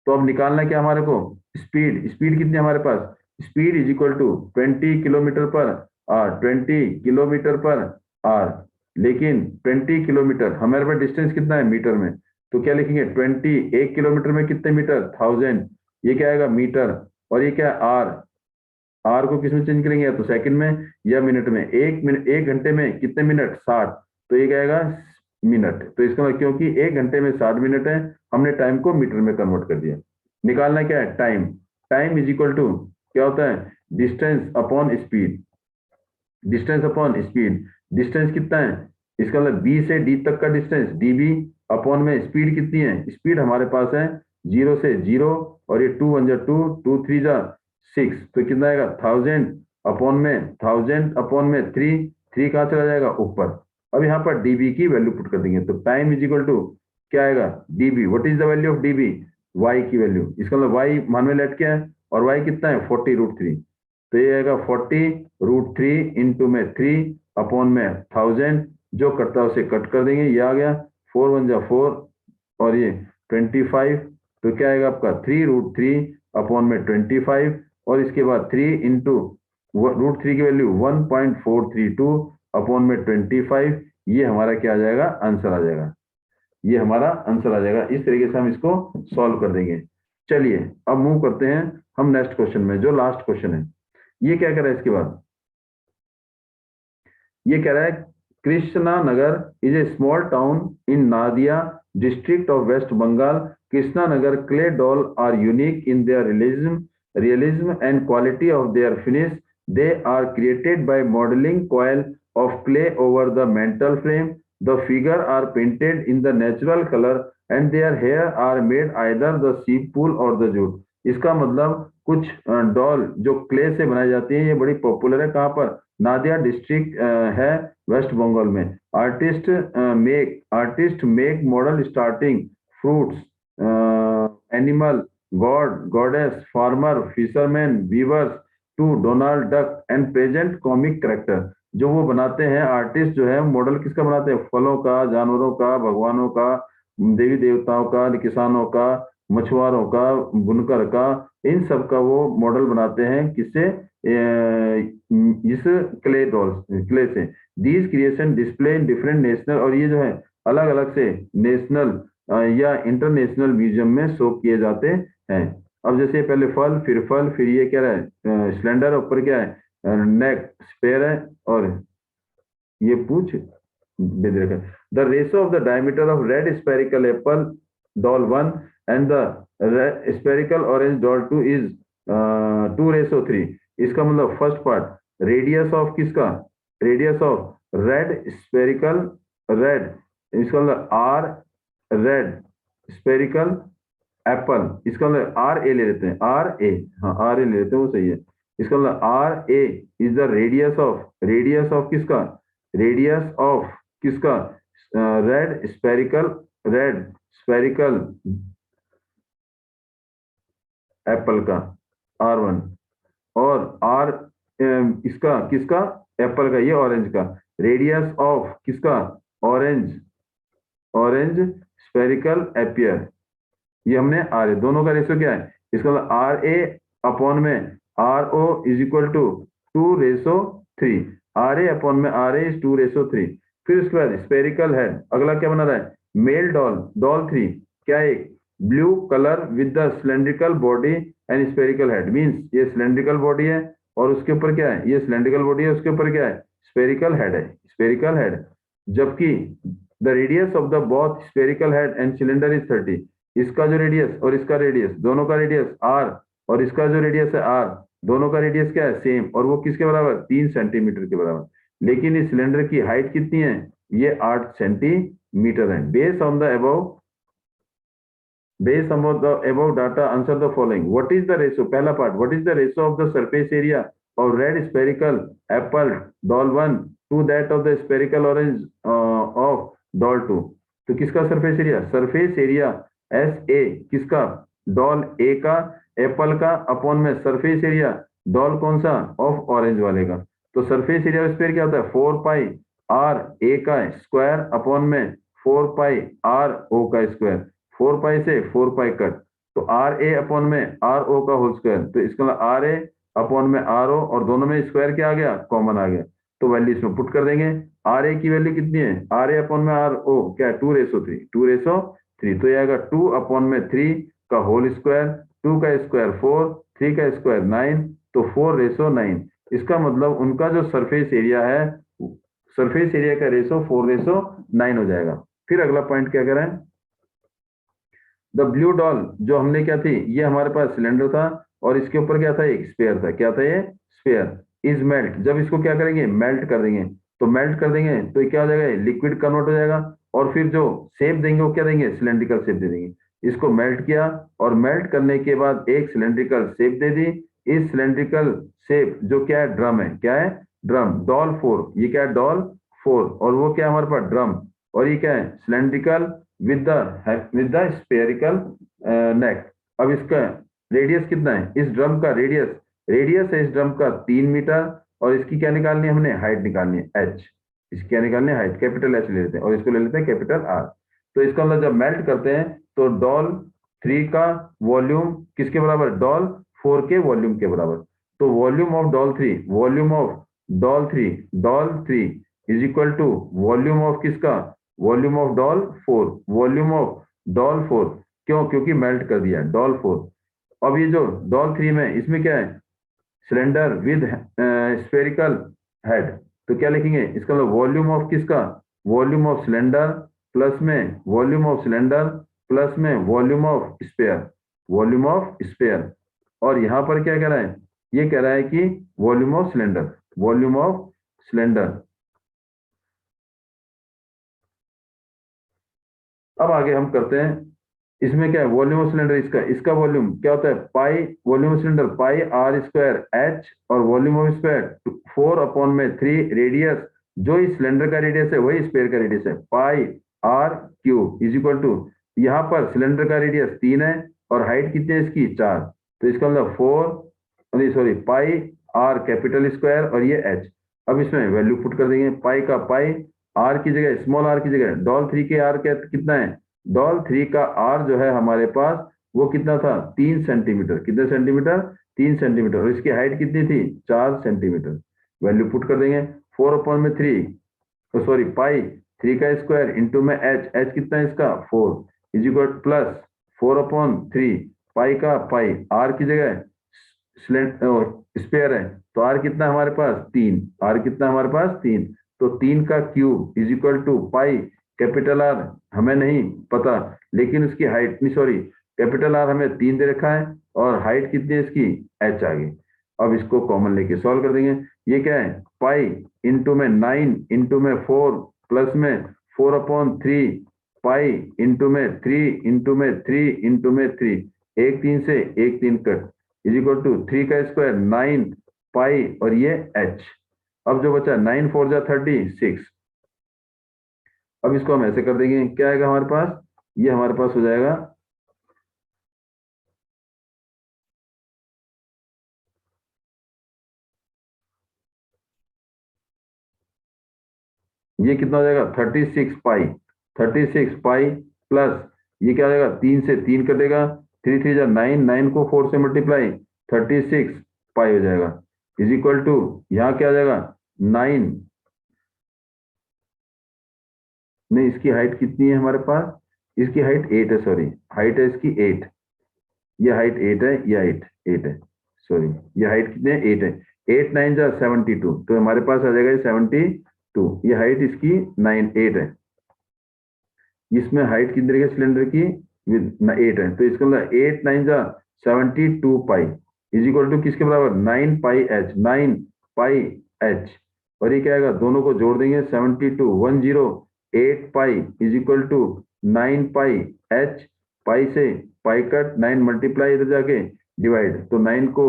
तो अब निकालना क्या हमारे को स्पीड, स्पीड कितनी हमारे पास speed is equal to 20 kilometre per hour, 20 kilometre per hour. लेकिन 20 किलोमीटर हमारे पास डिस्टेंस कितना है मीटर में, तो क्या लिखेंगे 20, 1 किलोमीटर में कितने मीटर 1000। ये क्या आएगा मीटर और ये क्या है आर, आर को किस में चेंज करेंगे या तो सेकंड में या मिनट में। एक घंटे में कितने मिनट 60, तो ये क्या आएगा मिनट। तो इसका मतलब क्योंकि एक घंटे में 60 मिनट है हमने टाइम को मीटर में कन्वर्ट कर दिया। निकालना क्या है time, time is equal to क्या होता है distance upon speed, distance upon speed. Distance कितना है इसका मतलब बी से डी तक का डिस्टेंस db अपॉन में स्पीड कितनी है, स्पीड हमारे पास है 0 से 0 और ये 2 1 2 2 3 6। तो कितना आएगा 1000 अपॉन में 1000 अपॉन में 3, 3 कहाँ चला जाएगा ऊपर। अब यहाँ पर db की वैल्यू पुट कर देंगे। तो टाइम इज इक्वल टू क्या आएगा db, what is the value of db y की वैल्यू। इसका मतलब y मान में लेट क्या है और y कितना है 40 √3। तो ये आएगा 40 √3 इंटू में 3 अपॉन में 1000, जो करता है उसे कट कर देंगे। ये आ गया 4 1 4 और ये 25। तो क्या आएगा आपका 3 √3 अपॉन में 25 और इसके बाद 3 इंटू √3 की वैल्यू 1.432 अपॉन में 25। ये हमारा क्या आ जाएगा आंसर आ जाएगा, ये हमारा आंसर आ जाएगा। इस तरीके से हम इसको सॉल्व कर देंगे। चलिए अब मूव करते हैं हम नेक्स्ट क्वेश्चन में, जो लास्ट क्वेश्चन है। ये क्या कह रहा है इसके बाद, ये कह रहा है Krishna Nagar is a small town in Nadia district of West Bengal. Krishna Nagar clay doll are unique in their realism and quality of their finish. They are created by modeling coil of clay over the mantle frame. The figure are painted in the natural color and their hair are made either the sheep wool or the jute. इसका मतलब कुछ doll जो clay से बनाई जाती है, ये बड़ी पॉपुलर है। कहाँ पर? नादिया डिस्ट्रिक्ट है वेस्ट बंगाल में। Artist make model starting fruits, animal, god, goddess, farmer, fisherman, weavers to Donald Duck and present comic character. जो वो बनाते हैं आर्टिस्ट जो है, मॉडल किसका बनाते हैं? फलों का, जानवरों का, भगवानों का, देवी देवताओं का, किसानों का, मछुआरों का, बुनकर का, इन सब का वो मॉडल बनाते हैं। किससे? इस क्ले से। These creation display in different national, और ये जो है अलग अलग से नेशनल या इंटरनेशनल म्यूजियम में शो किए जाते हैं। अब जैसे पहले फल, फिर ये क्या है? सिलेंडर, ऊपर क्या है? नेक, स्पेयर है, और ये पूछ दे रखा है। The ratio of the diameter of red spherical Apple doll 1 and the spherical orange doll 2 is 2:3। इसका मतलब फर्स्ट पार्ट, रेडियस ऑफ किसका? Radius of red spherical, red, इसका मतलब आर, रेड स्पेरिकल एप्पल, इसका मतलब आर ए ले लेते हैं, आर ए, हाँ आर ए ले लेते हैं, वो सही है। इसका मतलब R A is the radius of किसका? रेडियस ऑफ किसका? रेड स्पेरिकल एप्पल का, R1, और आर इसका किसका? एप्पल का, ये ऑरेंज का। रेडियस ऑफ किसका? ऑरेंज, ऑरेंज स्पेरिकल एपियर, ये हमने आर ए, दोनों का रेशियो क्या है? इसका मतलब आर ए अपॉन में R O is equal to 2:3। R A upon में आर ए इज 2:3। फिर उसके बाद स्पेरिकल हेड, अगला क्या बना रहा है? मेल डॉल, डॉल 3, क्या? एक blue colour with the cylindrical body and spherical head, means ये सिलेंड्रिकल बॉडी है और उसके ऊपर क्या है? ये सिलेंड्रिकल बॉडी है, उसके ऊपर क्या है? स्पेरिकल हेड है, स्पेरिकल हेड। जबकि the radius of the both spherical head and cylinder is 30। इसका जो रेडियस और इसका रेडियस, दोनों का रेडियस आर, और इसका जो रेडियस है आर, दोनों का रेडियस क्या है? सेम, और वो किसके बराबर? 3 सेंटीमीटर के बराबर। लेकिन इस सिलेंडर की हाइट कितनी है? ये 8 सेंटीमीटर है। Based on the above data, answer the following. What is the ratio? पहला part, what is the ratio of the surface area of red spherical apple doll 1 to that of the spherical orange of doll 2? तो किसका surface area? Surface area S A किसका? Doll ए का, Apple का, upon में surface area doll कौन सा? Of orange वाले का। तो सरफेस एरिया स्क्वायर क्या होता है? 4 पाई आर ए का स्क्वायर अपॉन में 4 पाई आर ओ का स्क्वायर। 4 पाई से 4 पाई कट, तो आर ए अपॉन में आर ओ का होल स्क्वायर, तो इसका मतलब आर ए अपॉन में आर ओ, और दोनों में स्क्वायर क्या आ गया? कॉमन आ गया। तो वैल्यू इसमें पुट कर देंगे। आर ए की वैल्यू कितनी है? आर ए अपॉन में आर ओ क्या है? 2:3, तो ये आएगा 2 अपॉन में 3 का होल स्क्वायर, 2 का स्क्वायर 4, 3 का स्क्वायर 9, तो 4:9। इसका मतलब उनका जो सरफेस एरिया है, सरफेस एरिया का रेशो 4:9 हो जाएगा। फिर अगला पॉइंट क्या करें? द ब्लू डॉल जो हमने क्या थी, ये हमारे पास सिलेंडर था और इसके ऊपर क्या था? एक स्पेयर था। क्या था ये? Spare is melt. जब इसको क्या करेंगे? मेल्ट कर देंगे। तो मेल्ट कर देंगे तो ये क्या हो जाएगा? लिक्विड कन्वर्ट हो जाएगा, और फिर जो शेप देंगे वो क्या देंगे? सिलेंड्रिकल शेप दे देंगे। इसको मेल्ट किया, और मेल्ट करने के बाद एक सिलेंड्रिकल शेप दे दी। इस सिलेंड्रिकल शेप जो क्या है? ड्रम है। क्या है? Drum, doll 4। ये क्या है? डॉल 4, और वो क्या है हमारे पास? ड्रम। और ये क्या है? सिलेंड्रिकल विद द स्पेरिकल नेक। अब इसका रेडियस कितना है? इस ड्रम का रेडियस है इस ड्रम का 3 मीटर, और इसकी क्या निकालनी है? हमने हाइट निकालनी है, एच। इसकी क्या निकालनी है? हाइट, कैपिटल एच ले लेते हैं, और इसको ले लेते हैं कैपिटल आर। तो इसका मतलब जब मेल्ट करते हैं तो डॉल 3 का वॉल्यूम किसके बराबर? डॉल 4 के वॉल्यूम के बराबर। तो volume of doll 3 is equal to volume of किसका? Volume of doll 4, volume of doll 4। क्यों? क्योंकि मेल्ट कर दिया डॉल 4। अब ये जो डॉल 3 में, इसमें क्या है? सिलेंडर विद स्फेरिकल हेड, तो क्या लिखेंगे? इसका मतलब वॉल्यूम ऑफ किसका? वॉल्यूम ऑफ सिलेंडर प्लस में वॉल्यूम ऑफ सिलेंडर प्लस में volume of sphere, volume of sphere. और यहां पर क्या कह रहा है? ये कह रहा है कि volume of cylinder, volume of cylinder. अब आगे हम करते हैं इसमें क्या है, वॉल्यूम ऑफ सिलेंडर, इसका वॉल्यूम क्या होता है, pi, volume of cylinder pi R square H, और वॉल्यूम ऑफ स्क्वायर 4/3 रेडियस, जो इस सिलेंडर का रेडियस है वही स्पेयर का रेडियस है, pi R cube is equal to, यहाँ पर सिलेंडर का रेडियस 3 है और हाइट कितनी है इसकी 4, तो इसका मतलब 4 sorry pi are capital square और ये एच। अब इसमें वैल्यू पुट कर देंगे, पाई का पाई, आर की जगह स्मॉल आर की जगह डॉल 3 के आर कितना है, डॉल 3 का आर जो है हमारे पास वो कितना था 3 सेंटीमीटर, कितने सेंटीमीटर 3 सेंटीमीटर, और इसकी हाइट कितनी थी 4 सेंटीमीटर। वैल्यू पुट कर देंगे 4/3 सॉरी पाई 3 का स्क्वायर इंटू में एच, एच कितना है इसका 4 इज इक्वल प्लस 4/3 पाई का पाई, आर की जगह स्पेयर है तो आर कितना हमारे पास 3, आर कितना हमारे पास 3, तो 3 का cube is equal to pi capital R हमें नहीं पता, लेकिन उसकी हाइट नहीं सॉरी कैपिटल आर हमें 3 दे रखा है और हाइट कितनी है इसकी एच आ गई। अब इसको कॉमन लेके सॉल्व कर देंगे, ये क्या है पाई इंटू में 9 इंटू में 4 प्लस में 4/3 पाई इंटू में 3 इंटू में 3 इंटू में 3, एक 3 से एक 3 कट इज इक्वल टू 3 का स्क्वायर 9 पाई और ये एच। अब जो बचा 9 4 जा 36, अब इसको हम ऐसे कर देंगे, क्या आएगा हमारे पास, ये हमारे पास हो जाएगा ये कितना हो जाएगा 36 पाई प्लस ये क्या हो जाएगा 3 से 3 कटेगा, 3 3 जा 9, 9 को 4 से मल्टीप्लाई 36 पाई हो जाएगा इज इक्वल टू, यहाँ क्या आ जाएगा 9, नहीं इसकी हाइट कितनी है हमारे पास, इसकी हाइट 8 है, सॉरी हाइट है इसकी 8, ये हाइट 8 है, ये हाइट 8 है, सॉरी ये हाइट कितने 8 है, 8 9 जा 72, तो हमारे पास आ जाएगा 72, ये हाइट इसकी 8 है, इसमें हाइट कितने की सिलेंडर की 8 है, तो इसका मतलब 8 9 जा 72 पाई इज इक्वल टू किसके बराबर 9 पाई एच, 9 पाई एच, और ये क्या आएगा दोनों को जोड़ देंगे 72 108 pi is equal to 9 pi H, pi से पाई कट 9 मल्टीप्लाई इधर जाके डिवाइड, तो 9 को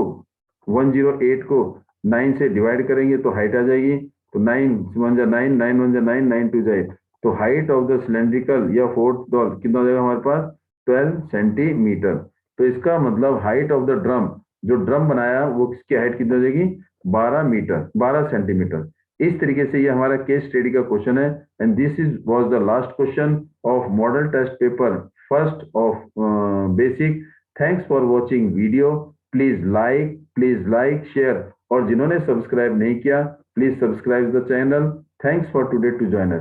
108 को 9 से डिवाइड करेंगे तो हाइट आ जाएगी, तो 9 1 जा 9 9 1 जा 9 9 2 जा 8, तो हाइट ऑफ द सिलेंड्रिकल या फोर्थ डॉल कितना हो जाएगा हमारे पास 12 सेंटीमीटर। तो इसका मतलब हाइट ऑफ द ड्रम, जो ड्रम बनाया वो किसकी हाइट कितनी हो जाएगी 12 मीटर 12 सेंटीमीटर। इस तरीके से ये हमारा केस स्टडी का क्वेश्चन है, and this is was the last question of model test paper first of basic. Thanks for watching video, please like share, और जिन्होंने सब्सक्राइब नहीं किया please subscribe the channel. Thanks for today to join us.